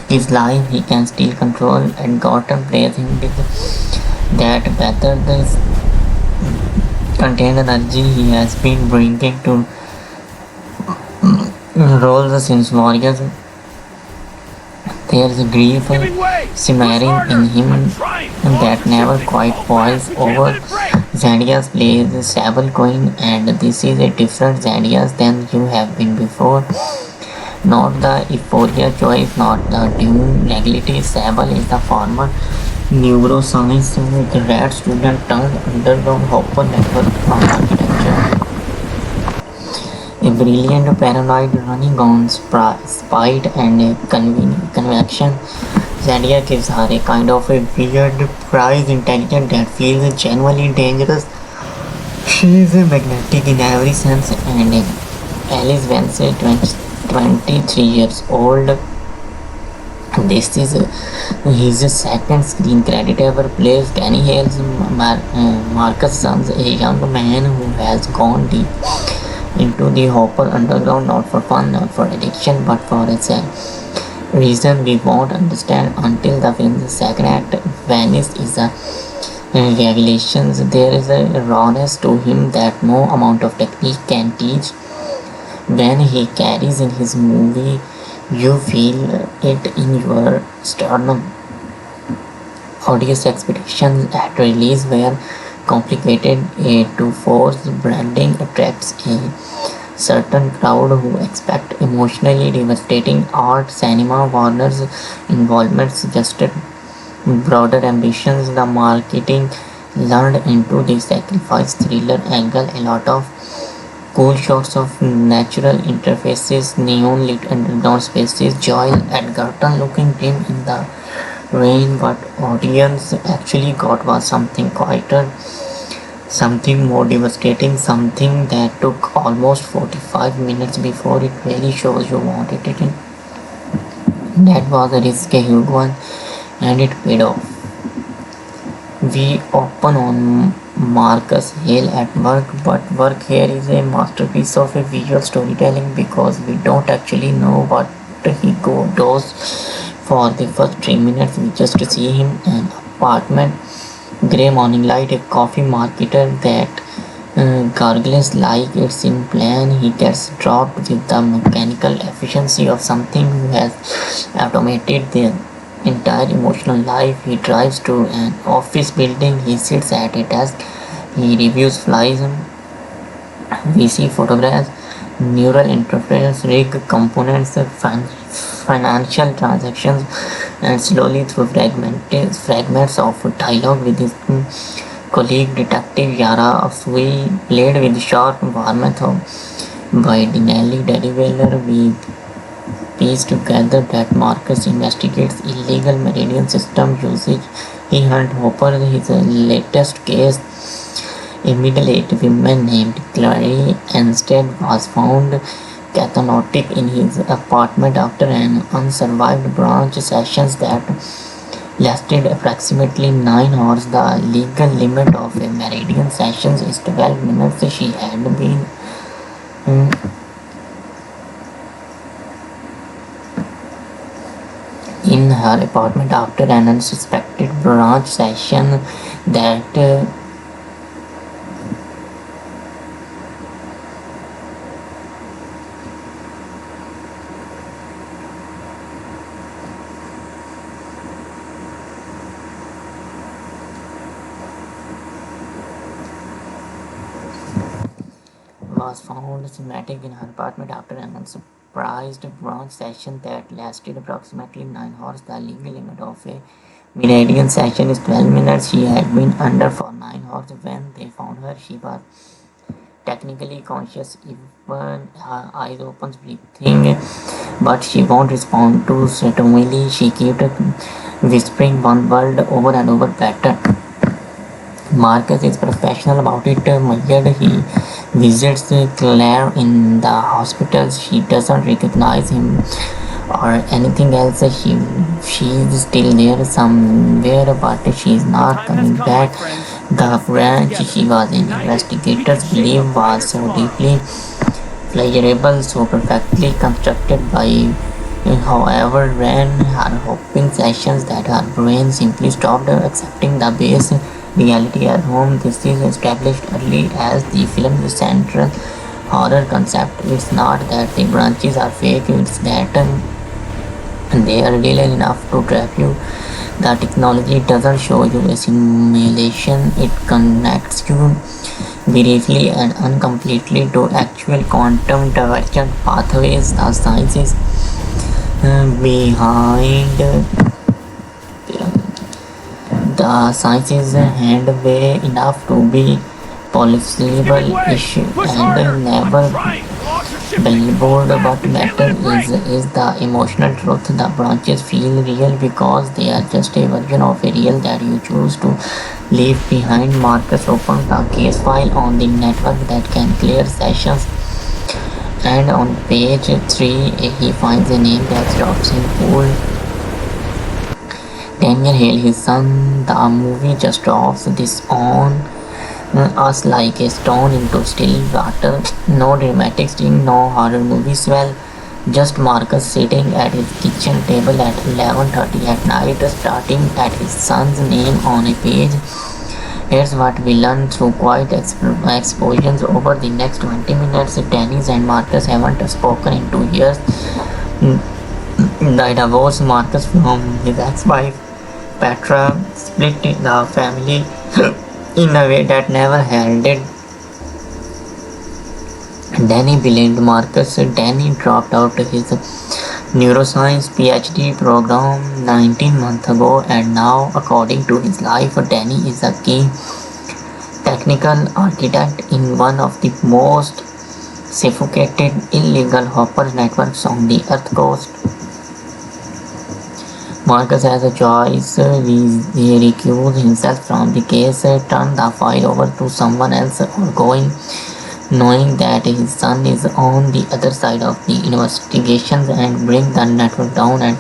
his life he can still control. And Gotham plays him with that better contained energy he has been bringing to roles since Warriors. There's grief simmering in him that never quite boils over. Zandias plays Sable Coin, and this is a different Zandias than you have been before. Not the Euphoria choice, not the Dune legality. Sable is the former neuroscience grad student turned underground Hopper network on architecture. A brilliant paranoid running on spite and convection. Zodiac gives her a kind of a weird, prized intelligence that feels genuinely dangerous. She is magnetic in every sense, and Alice Vance, 23 years old, this is his second screen credit ever, plays Kenny Hales Marcus Sons, a young man who has gone deep into the Hopper underground, not for fun, not for addiction, but for a reason we won't understand until the film's second act. Venice is a revelation. There is a rawness to him that no amount of technique can teach. When he carries in his movie, you feel it in your sternum. Audience expectations at release were complicated. A to force branding attracts a certain crowd who expect emotionally devastating art. Cinema Warner's involvement suggested broader ambitions. The marketing leaned into the sacrifice thriller angle. A lot of cool shots of natural interfaces, neon lit underground spaces, Joel Edgerton looking dim in the rain. What audience actually got was something quieter, something more devastating, something that took almost 45 minutes before it really shows you wanted it in. That was a risky huge one, and it paid off. We open on Marcus Hale at work, but work here is a masterpiece of a visual storytelling because we don't actually know what he does for the first 3 minutes. We just see him an apartment, grey morning light, a coffee marketer that gargles like it's in plan. He gets dropped with the mechanical efficiency of something who has automated their entire emotional life. He drives to an office building, he sits at a desk, he reviews flies, we see photographs, neural interface, rig components, financial transactions, and slowly through fragments of dialogue with his colleague Detective Yara Afui, played with sharp warmth by Denali Deliveller. We piece together that Marcus investigates illegal Meridian system usage. He hunt Hopper. His latest case, a middle-aged woman named Clary Anstead was found catatonic in his apartment after an unsurvived branch sessions that lasted approximately 9 hours. The legal limit of a Meridian sessions is 12 minutes. She had been in her apartment after an unsuspected branch session that was found schematic in her apartment after an unsurprised branch session that lasted approximately 9 hours. The legal limit of a Meridian session is 12 minutes. She had been under for 9 hours when they found her. She was technically conscious, even her eyes open, breathing, but she won't respond to stimuli. She kept whispering one word over and over, better. Marcus is professional about it. Measured, he visits Claire in the hospital. She doesn't recognize him or anything else. She's still there somewhere, but she's The not time has coming come, my back. friends. Let The us stand branch together. she was in, United, we investigators can shape a believe, was brighter so tomorrow. deeply pleasurable, so perfectly constructed by however ran her hoping sessions that her brain simply stopped accepting the base reality at home. This is established early as the film's central horror concept. It's not that the branches are fake, it's that they are real enough to trap you. The technology doesn't show you a simulation, it connects you briefly and uncompletely to actual quantum divergent pathways. The science is behind the science is handway enough to be Give me policeable way! issue Push and harder! I'm never trying! Launch your ship billboard. What matters is the emotional truth. The branches feel real because they are just a version of a real that you choose to leave behind. Marcus opens the case file on the network that can clear sessions, and on page 3 he finds a name that stops him cold. Daniel Hale, his son. The movie just drops this on us like a stone into still water. No dramatic scene, no horror movie swell. Just Marcus sitting at his kitchen table at 11:30 at night, starting at his son's name on a page. Here's what we learn through quiet explosions over the next 20 minutes. Dennis and Marcus haven't spoken in 2 years. The divorce Marcus from his ex-wife Petra split the family in a way that never heralded Danny blamed Marcus. Danny dropped out his neuroscience PhD program 19 months ago, and now, according to his life, Danny is a key technical architect in one of the most sophisticated illegal hopper networks on the Earth coast. Marcus has a choice. He recuse himself from the case, turn the file over to someone else, or knowing that his son is on the other side of the investigations, and bring the network down, and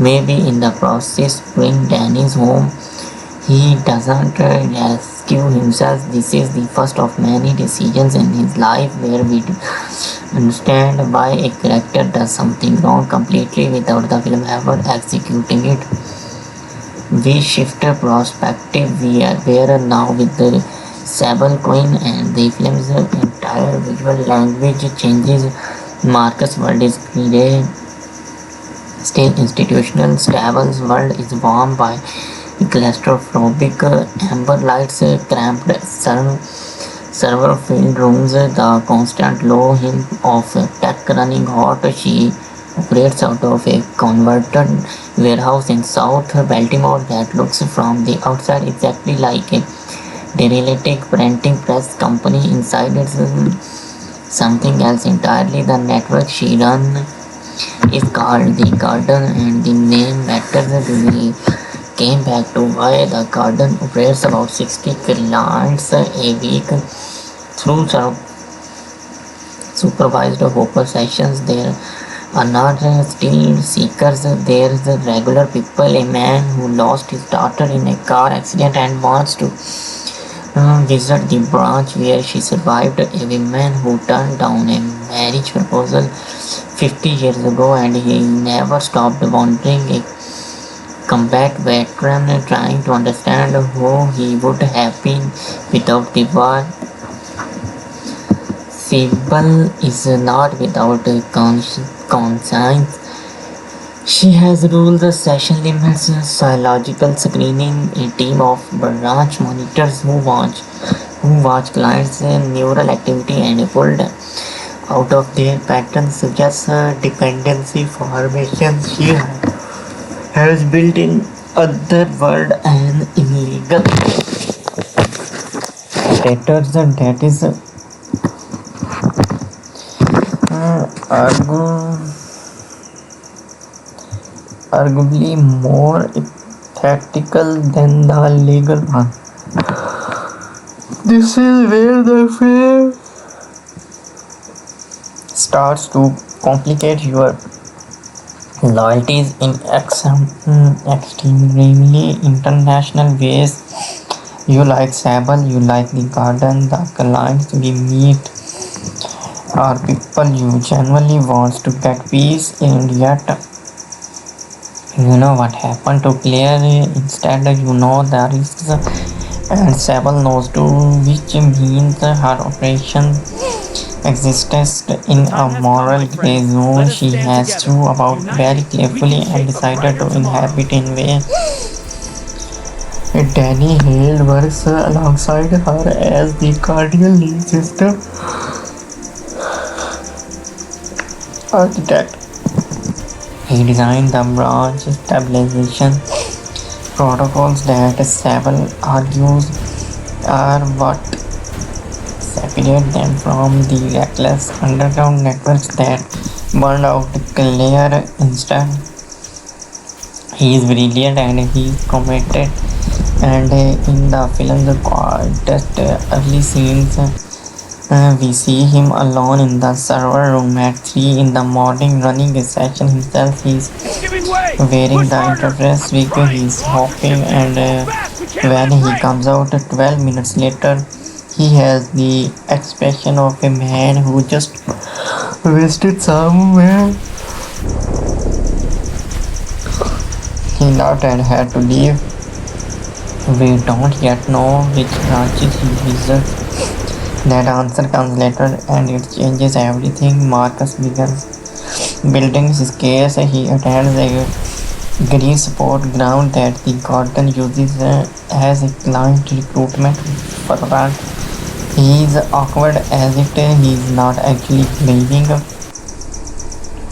maybe in the process bring Danny's home. He doesn't rescue himself. This is the first of many decisions in his life where we understand why a character does something wrong completely without the film ever executing it. We shift perspective. We are now with the Sable Queen, and the film's entire visual language changes. Marcus' world is grey, still institutional. Sable's world is warm by claustrophobic amber lights, cramped server-filled rooms, the constant low hum of tech running hot. She operates out of a converted warehouse in South Baltimore that looks from the outside exactly like a derelict printing press company. Inside it's something else entirely. The network she runs is called the Garden, and the name matters. We came back to why the Garden operates about 60 clients a week through supervised hopper sessions. There are not still seekers, there's regular people. A man who lost his daughter in a car accident and wants to visit the branch where she survived. A woman who turned down a marriage proposal 50 years ago, and he never stopped wondering. A combat veteran trying to understand who he would have been without the war. Sybil is not without conscience. She has rules, session limits, psychological screening, a team of branch monitors who watch clients' neural activity and pulled out of their patterns suggests dependency formation. She has built in other world and illegal debtors that is arguably more ethical than the legal one. This is where the film starts to complicate. Your loyalties in extremely international ways. You like Sable, you like the Garden, the clients we meet are people you genuinely want to get peace, and yet you know what happened to Claire. Instead, you know the risks, and Sable knows too, which means her operation exists in a moral gray zone she has through about very carefully and decided to inhabit in way. Danny Hale works alongside her as the cardiac lead system architect. He designed the branch stabilization protocols that Sable argues are what set separate them from the reckless underground networks that burned out Claire. Instead, he is brilliant and he is committed. And in the film's quietest early scenes, we see him alone in the server room at 3 in the morning running a session himself. He's It's giving way! wearing Push the harder! interface wig, Right! he's hopping, Keep and moving fast! We can't when lose he right! comes out 12 minutes later, he has the expression of a man who just wasted somewhere. He laughed and had to leave. We don't yet know which branches he visits. That answer comes later and it changes everything. Marcus begins building his case. He attends a grief support ground that the Gordon uses as a client recruitment front. He is awkward as if he is not actually grieving,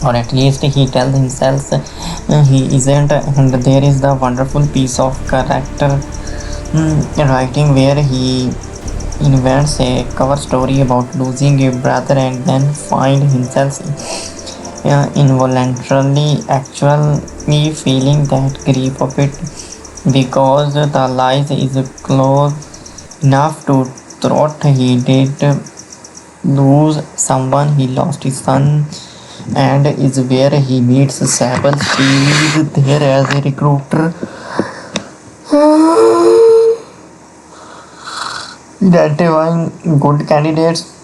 or at least he tells himself he isn't. And there is the wonderful piece of character writing where he invents a cover story about losing a brother and then find himself involuntarily actually feeling that grief of it because the lies is close enough to throat. He did lose someone. He lost his son and is where he meets Sable. She is there as a recruiter identifying good candidates,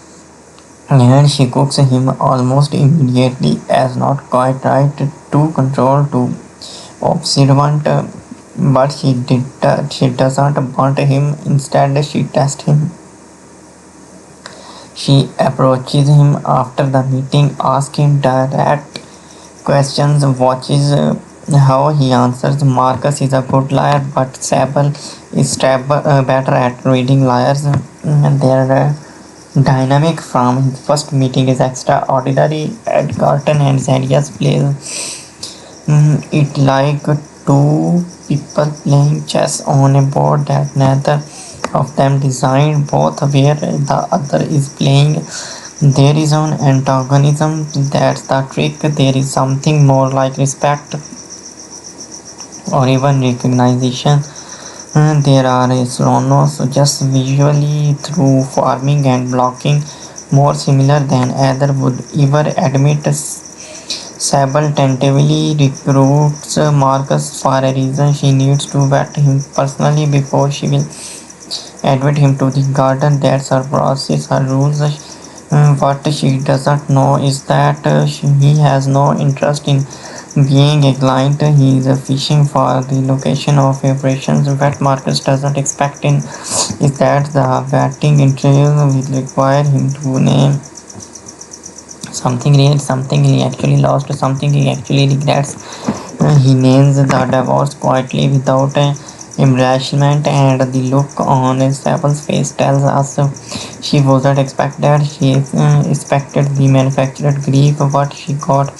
and she cooks him almost immediately as not quite right, too controlled, too observant. But she doesn't burn him. Instead, she tests him. She approaches him after the meeting, asks him direct questions, watches how he answers. Marcus is a good liar, but Sable is better at reading liars. And their dynamic from his first meeting is extraordinary. Ed Garton and Zarias plays it like two people playing chess on a board that neither of them designed, both where the other is playing. There is an antagonism, that's the trick. There is something more like respect or even recognition. There are Sonos just visually through farming and blocking more similar than either would ever admit. Sable tentatively recruits Marcus for a reason. She needs to vet him personally before she will admit him to the garden. That's her process, her rules. What she doesn't know is that he has no interest in being a client. He is fishing for the location of operations. What Marcus doesn't expect in is that the vetting interview will require him to name something real, something he actually lost, something he actually regrets. He names the divorce quietly without embarrassment, and the look on Sable's face tells us she wasn't expected. She expected the manufactured grief. What she got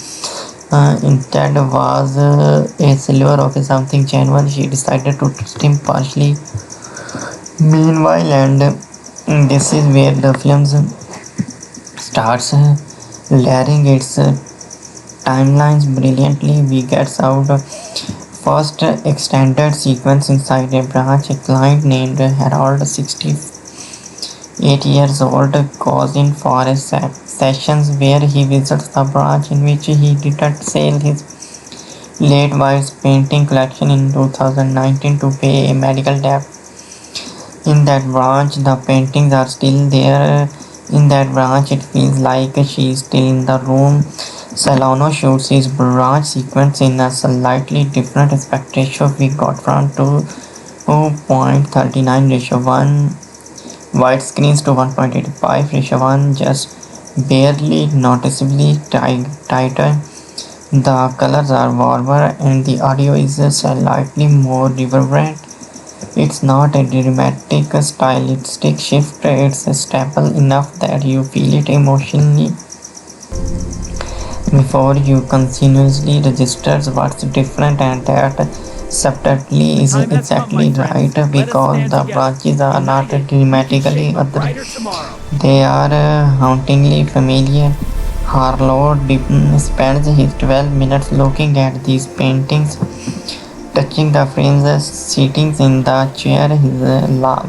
instead was a silver of something genuine. She decided to trust him partially. Meanwhile, and this is where the film starts layering its timelines brilliantly. We get out first extended sequence inside a branch. A client named Harold, 68 years old, goes in for a sessions where he visits the branch in which he didn't sell his late wife's painting collection in 2019 to pay a medical debt. In that branch, the paintings are still there. In that branch, it feels like she is still in the room. Solano shoots his branch sequence in a slightly different aspect ratio. We got from 2.39 ratio 1 widescreens to 1.85 ratio 1, just barely noticeably tighter. The colors are warmer and the audio is slightly more reverberant. It's not a dramatic stylistic shift, it's stable enough that you feel it emotionally before you continuously registers what's different, and that Subtlety is Time has come, my exactly right friends. Let us because stand the together. branches are not United, we can dramatically shape a other, brighter tomorrow. they are hauntingly familiar. Harlow spends his 12 minutes looking at these paintings, touching the frames, sitting in the chair his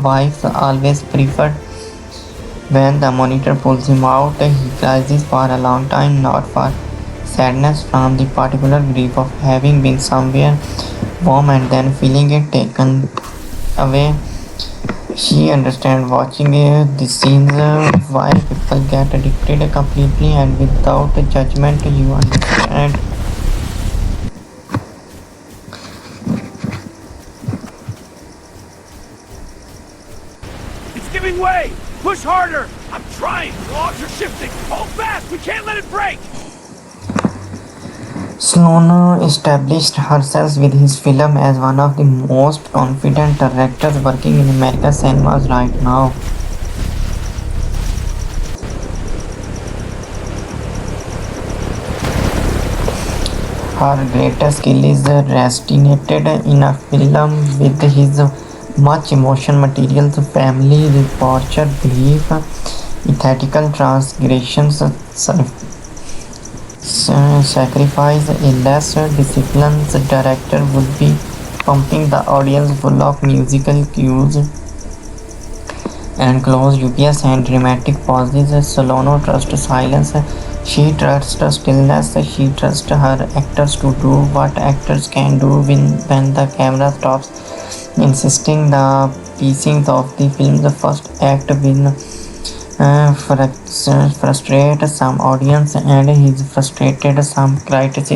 wife always preferred. When the monitor pulls him out, he cries for a long time, not for sadness from the particular grief of having been somewhere warm and then feeling it taken away. She understands watching these scenes why people get addicted completely and without judgment. You understand. It's giving way! Push harder! I'm trying! The logs are shifting! Hold fast! We can't let it break! Sloan established herself with his film as one of the most confident directors working in American cinemas right now. Her greatest skill is resonated in a film with his much emotion materials, family, torture, grief, ethical transgressions, sacrifice. A less disciplined director would be pumping the audience full of musical cues and close UPS and dramatic pauses. Solano trusts silence. She trusts stillness. She trusts her actors to do what actors can do when the camera stops, insisting the pacing of the film's first act will frustrate some audience and he's frustrated some critics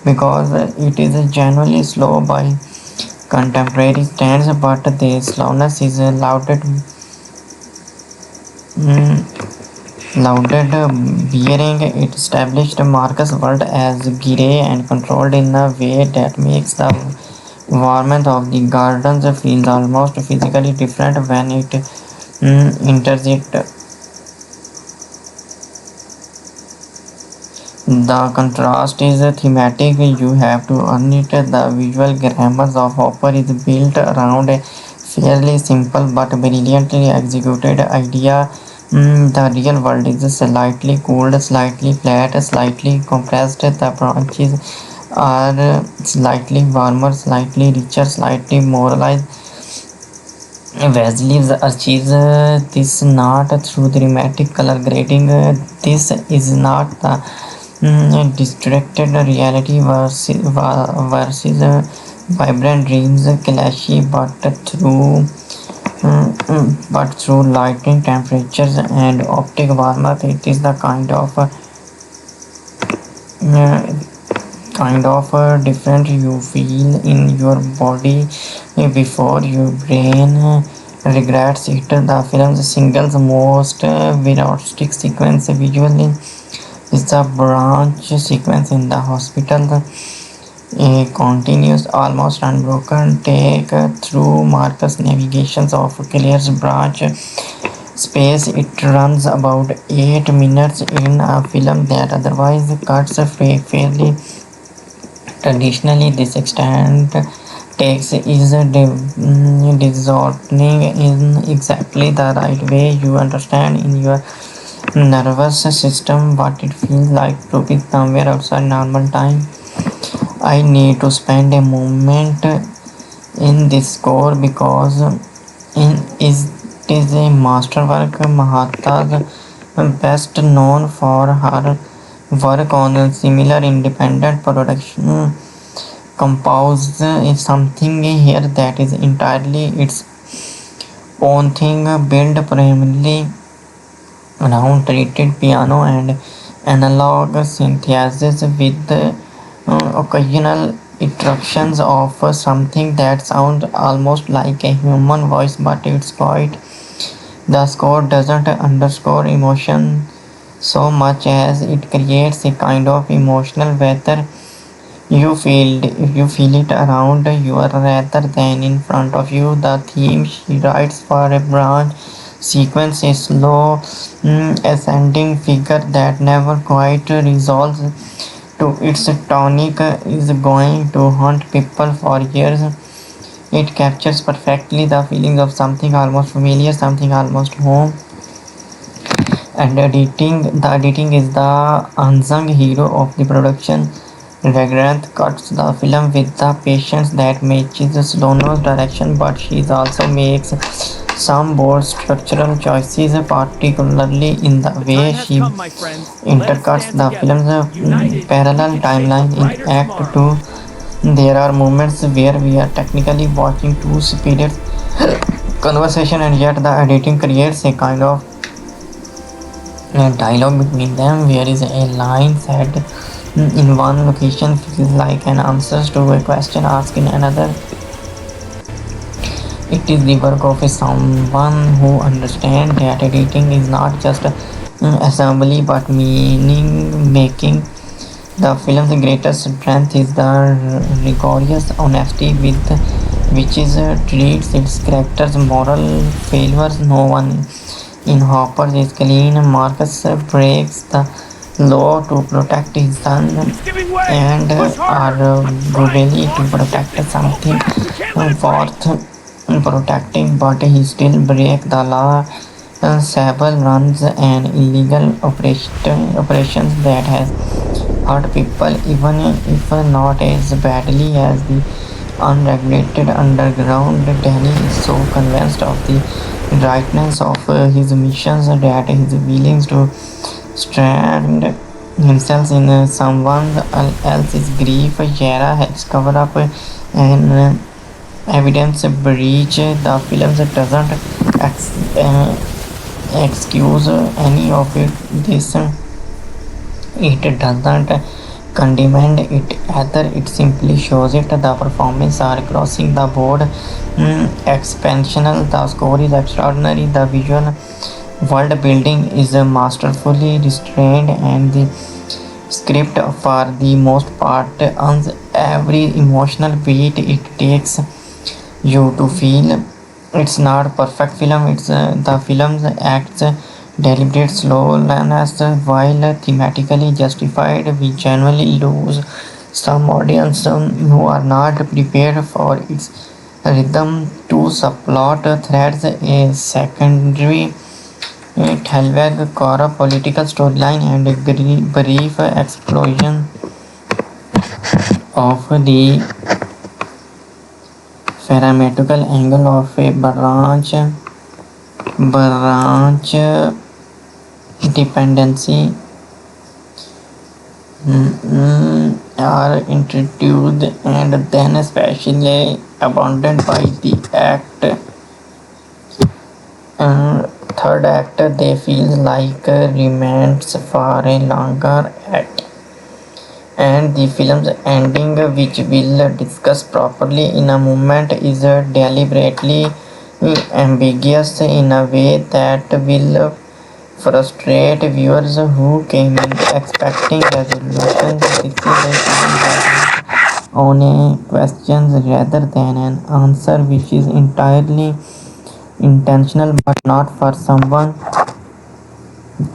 because it is genuinely slow by contemporary standards, but the slowness is lauded, bearing it established Marcus' world as grey and controlled in a way that makes the warmth of the gardens feel almost physically different when it enters it. The contrast is thematic, you have to earn it. The visual grammar of Hopper is built around a fairly simple but brilliantly executed idea. The real world is slightly cooled, slightly flat, slightly compressed. The branches are slightly warmer, slightly richer, slightly moralized. Wesley's achieves this not through dramatic color grading. This is not the distracted reality versus vibrant dreams, clashy, but through lighting, temperatures, and optic warmth. It is the different you feel in your body before your brain regrets it. The film's single most erotic sequence visually is the branch sequence in the hospital, a continuous, almost unbroken take through Marcus' navigations of Claire's branch space. It runs about 8 minutes in a film that otherwise cuts fairly traditionally. This extent takes is distorting in exactly the right way. You understand in your nervous system what it feels like to be somewhere outside normal time. I need to spend a moment in this score because it is a masterwork. Mahata's best known for her work on similar independent production compose is something here that is entirely its own thing, built primarily around treated piano and analog synthesis with occasional interruptions of something that sounds almost like a human voice, but it's quiet. The score doesn't underscore emotion so much as it creates a kind of emotional weather. You feel it around you rather than in front of you. The theme she writes for a branch sequence is slow, ascending figure that never quite resolves. to its tonic is going to haunt people for years. It captures perfectly the feelings of something almost familiar, something almost home. And the editing is the unsung hero of the production. Ragranth cuts the film with the patience that matches Sloano's direction, but she also makes some bold structural choices, particularly in the The way time has she come, my friends. Let us intercuts stand the together. film's United, we parallel can shape a timeline. In brighter Act tomorrow. 2, there are moments where we are technically watching two spirits conversation, and yet the editing creates a kind of dialogue between them, where is a line said in one location feels like an answer to a question asked in another. It is the work of someone who understands that editing is not just assembly but meaning making. The film's greatest strength is the rigorous honesty with which it treats its characters' moral failures. No one in Hopper is clean. Marcus breaks the law to protect his son He's giving way. and Push harder. are I'm trying. brutally to Come on, shift protect it. Hold something fast. We can't let it break. worth protecting, but he still breaks the law. Sable runs an illegal operations that has hurt people, even if not as badly as the unregulated underground. Danny is so convinced of the rightness of his missions that he is willing to strand himself in someone else's grief. Yara helps cover up an evidence breach. The film doesn't excuse any of this. It doesn't condemn it either, it simply shows it. The performances are crossing the board expansional, the score is extraordinary, the visual world building is masterfully restrained, and the script for the most part earns every emotional beat it takes you to feel. It's not perfect film, it's the film's acts deliberate slowness while thematically justified. We generally lose some audience who are not prepared for its rhythm to subplot threads, a secondary Thalweg core political storyline, and a brief explosion of the pharmaceutical angle of a branch dependency are introduced and then especially abandoned by the act. Third act they feel like remains for a longer act, and the film's ending, which we'll discuss properly in a moment, is deliberately ambiguous in a way that will frustrate viewers who came in expecting resolutions. This is a film that on a question rather than an answer, which is entirely intentional but not for someone.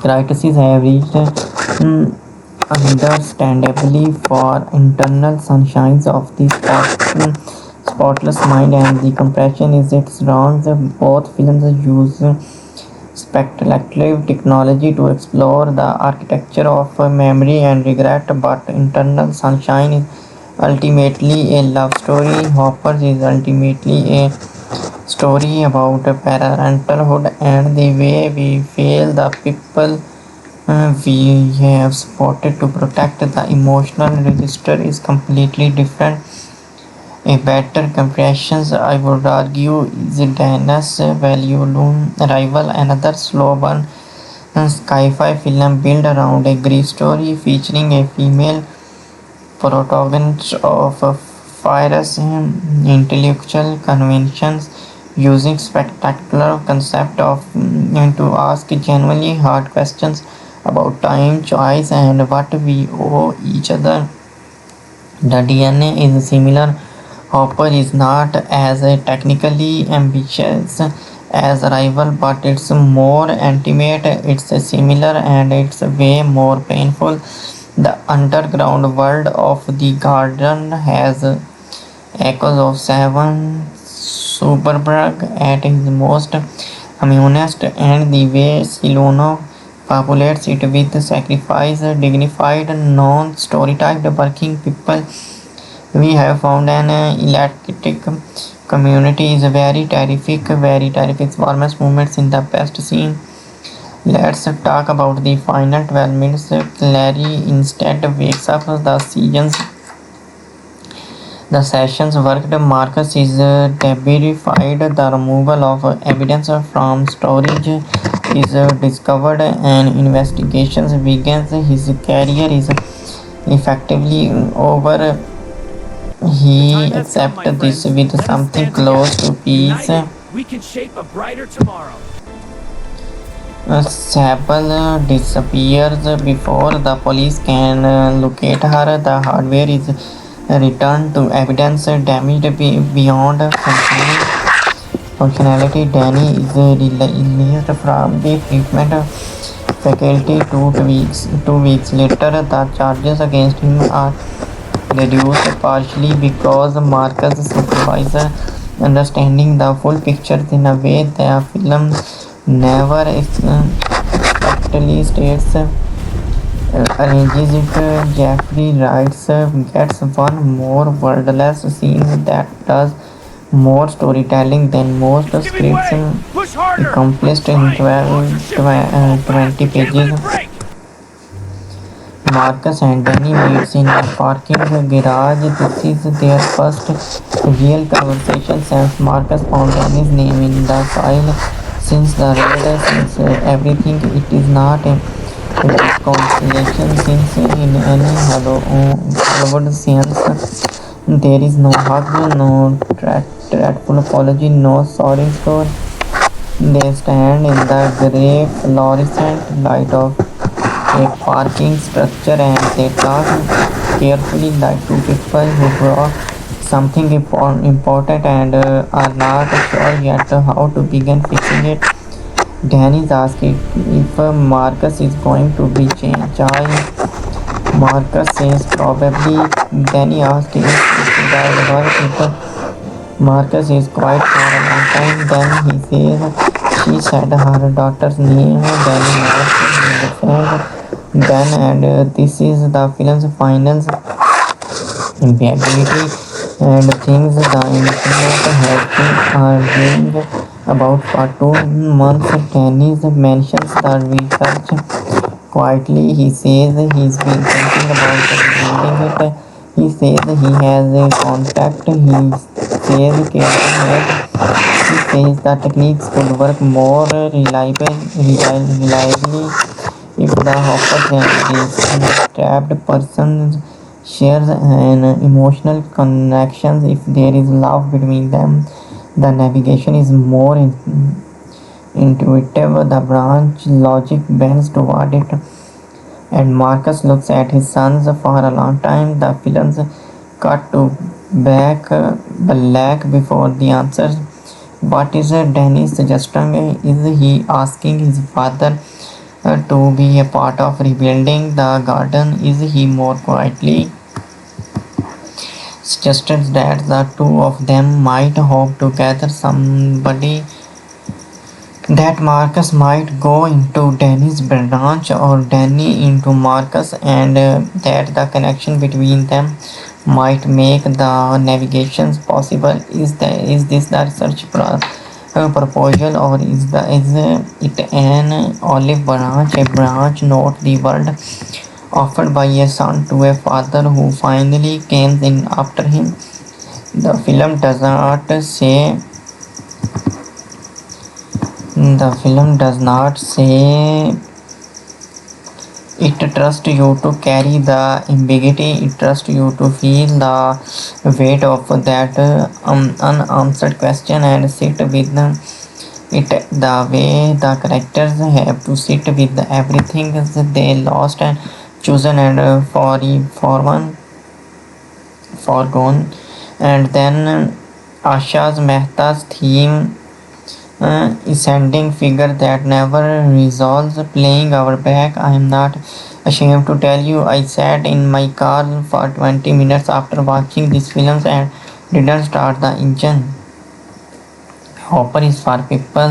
Critics have reached understandably for internal sunshines of the spotless mind, and the compression is its wrongs. Both films use speculative technology to explore the architecture of memory and regret, but Internal Sunshine is ultimately a love story. Hoppers is ultimately a story about parenthood and the way we fail the people we have supported to protect. The emotional register is completely different. A better comparison, I would argue, is Dana's Valuelum Arrival, another slow burn sci-fi film built around a grief story featuring a female protagonist of fierce intellectual conventions, using spectacular concept of to ask genuinely hard questions about time, choice, and what we owe each other. The DNA is similar. Hopper is not as technically ambitious as Rival, but it's more intimate, it's similar, and it's way more painful. The underground world of the garden has echoes of Seven Superberg at his most amused, and the way Silono populates it with sacrifice, dignified, non-stereotyped working people. We have found an eclectic community is very terrific, warmest moments in the best scene. Let's talk about the final 12 minutes. Clary instead wakes up the sessions worked. Marcus is terrified. The removal of evidence from storage is discovered and investigations begins. His career is effectively over. The He time has come, accepts my this friends. with Let us something stand close together. to peace. United, we can shape a brighter tomorrow. Sable disappears before the police can locate her. The hardware is returned to evidence damaged beyond functionality. Danny is released from the treatment faculty 2 weeks. 2 weeks later, the charges against him are reduced partially because Marcus' supervisor understanding the full picture in a way the film never actually states arranges it. Jeffrey Wright gets one more wordless scene that does more storytelling than most It's giving scripts way. Push harder. accomplished in Fine. Don't shift too fast. 20 You can't let pages. it break. Marcus and Danny meets in a parking garage. This is their first real conversation since Marcus found Danny's name in the file. Since the raid, since everything, it is not a reconciliation. Since in any Hollywood sense, there is no hug, no dreadful apology, no sorry story. They stand in the grey fluorescent light of a parking structure and they talk carefully like two people who brought something important and are not sure yet how to begin fixing it. Danny is asking if Marcus is going to be changed. Marcus says probably. Danny asks if it will work. If Marcus is quiet for a long time, then he says she said her daughter's name. Danny nods in the then and this is the film's final impeccability and things the internet has been arguing about for 2 months. Dennis mentions the research quietly. He says he's been thinking about reading it. He says he has a contact. He says he says the techniques could work more reliably if the hoppers and this trapped person shares an emotional connection. If there is love between them, the navigation is more intuitive. The branch logic bends toward it, and Marcus looks at his sons for a long time. The films cut to black before the answers. What is Danny suggesting? Is he asking his father to be a part of rebuilding the garden? Is he more quietly suggested that the two of them might hope together somebody that Marcus might go into Danny's branch or Danny into Marcus and that the connection between them might make the navigations possible? Is this the research proposal or it an olive branch, a branch not the world offered by a son to a father who finally came in after him? The film does not say the film does not say it trusts you to carry the ambiguity. It trusts you to feel the weight of that unanswered question and sit with it the way the characters have to sit with everything they lost and chosen and forgone. And then Asha's Mehta's theme, ascending figure that never resolves, playing our back. I am not Ashamed to tell you, I sat in my car for 20 minutes after watching these films and didn't start the engine. Hopper is for people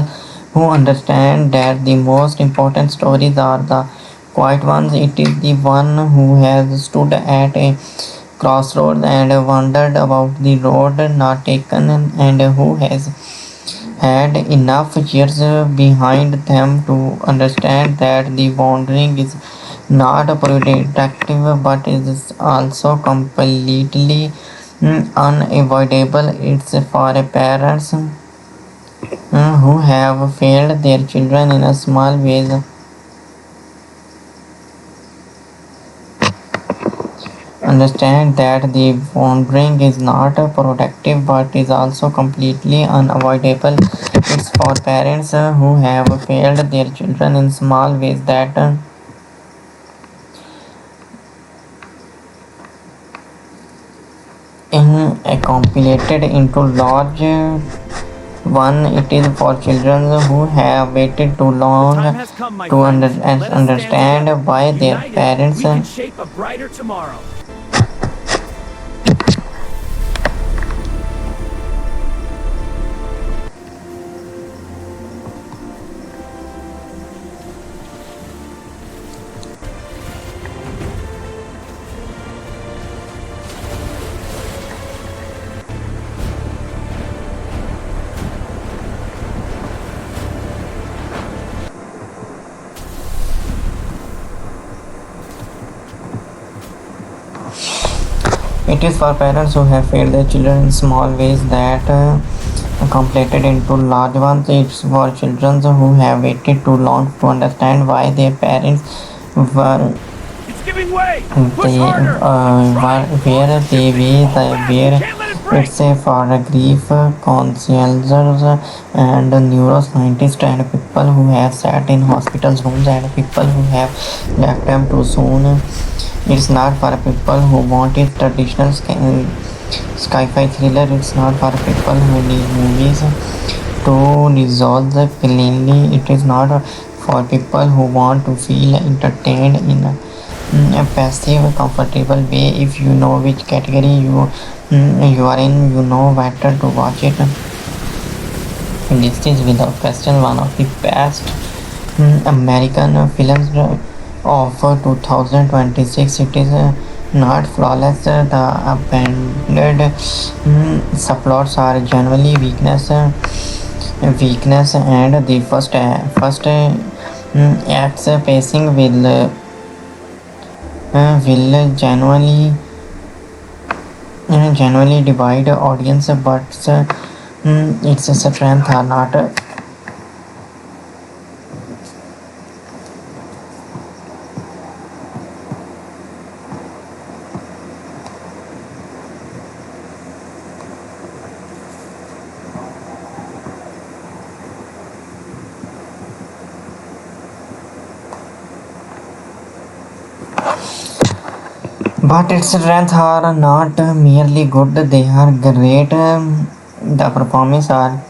who understand that the most important stories are the quiet ones. It is the one who has stood at a crossroads and wondered about the road not taken, and who has had enough years behind them to understand that the wandering is not productive but is also completely unavoidable. It's for parents who have failed their children in a small ways. Understand that the wandering is not productive but is also completely unavoidable. It's for parents who have failed their children in small ways that accumulated into large one. It is for children who have waited too The long time has come, my to friends. Let us stand understand together. why their United, parents we can shape a brighter tomorrow. It is for parents who have failed their children in small ways that completed into large ones. It's for children who have waited too long to understand why their parents were It's giving way. Push they harder. Try. where they were You where can't let it break. it's a for grief counselors and neuroscientists and people who have sat in hospitals rooms and people who have left them too soon. It's not for people who want a traditional sci-fi thriller. It's not for people who need movies to resolve cleanly. It is not for people who want to feel entertained in a passive, comfortable way. If you know which category you are in, you know better to watch it. This is without question one of the best American films of 2026. It is not flawless. The abandoned subplots are generally weakness, and the first act's pacing will genuinely divide audience, but its strength are not. But its strengths are not merely good, they are great. The performances are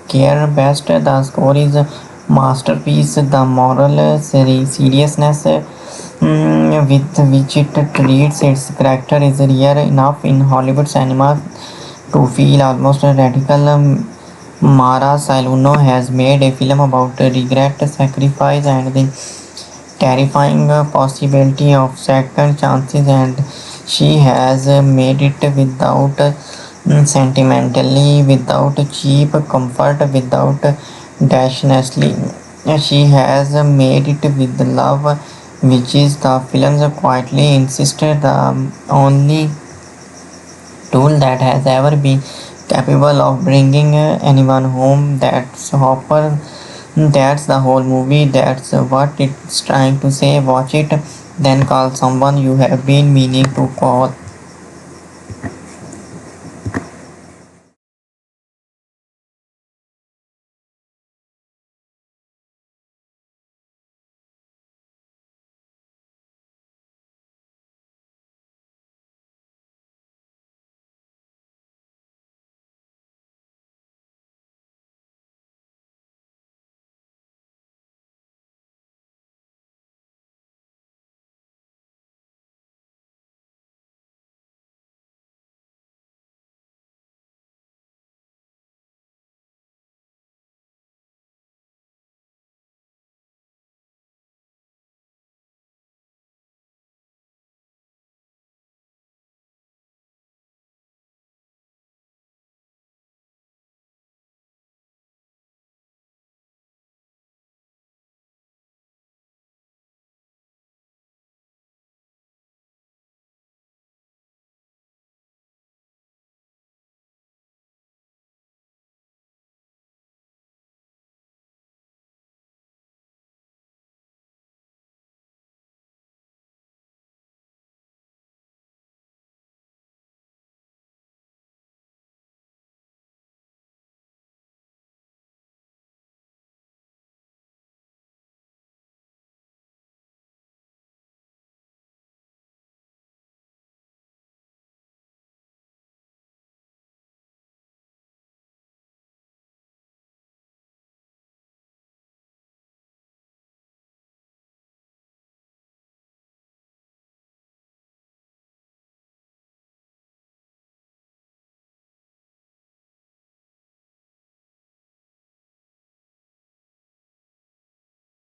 care best, the score is a masterpiece, the moral seriousness with which it treats its character is rare enough in Hollywood cinema to feel almost radical. Mara Saluno has made a film about regret, sacrifice, and the terrifying possibility of second chances, and she has made it without sentimentally, without cheap comfort, without dashnessly. She has made it with love, which is the films quietly insisted the only tool that has ever been capable of bringing anyone home. That's Hopper. That's the whole movie. That's what it's trying to say. Watch it, then call someone you have been meaning to call.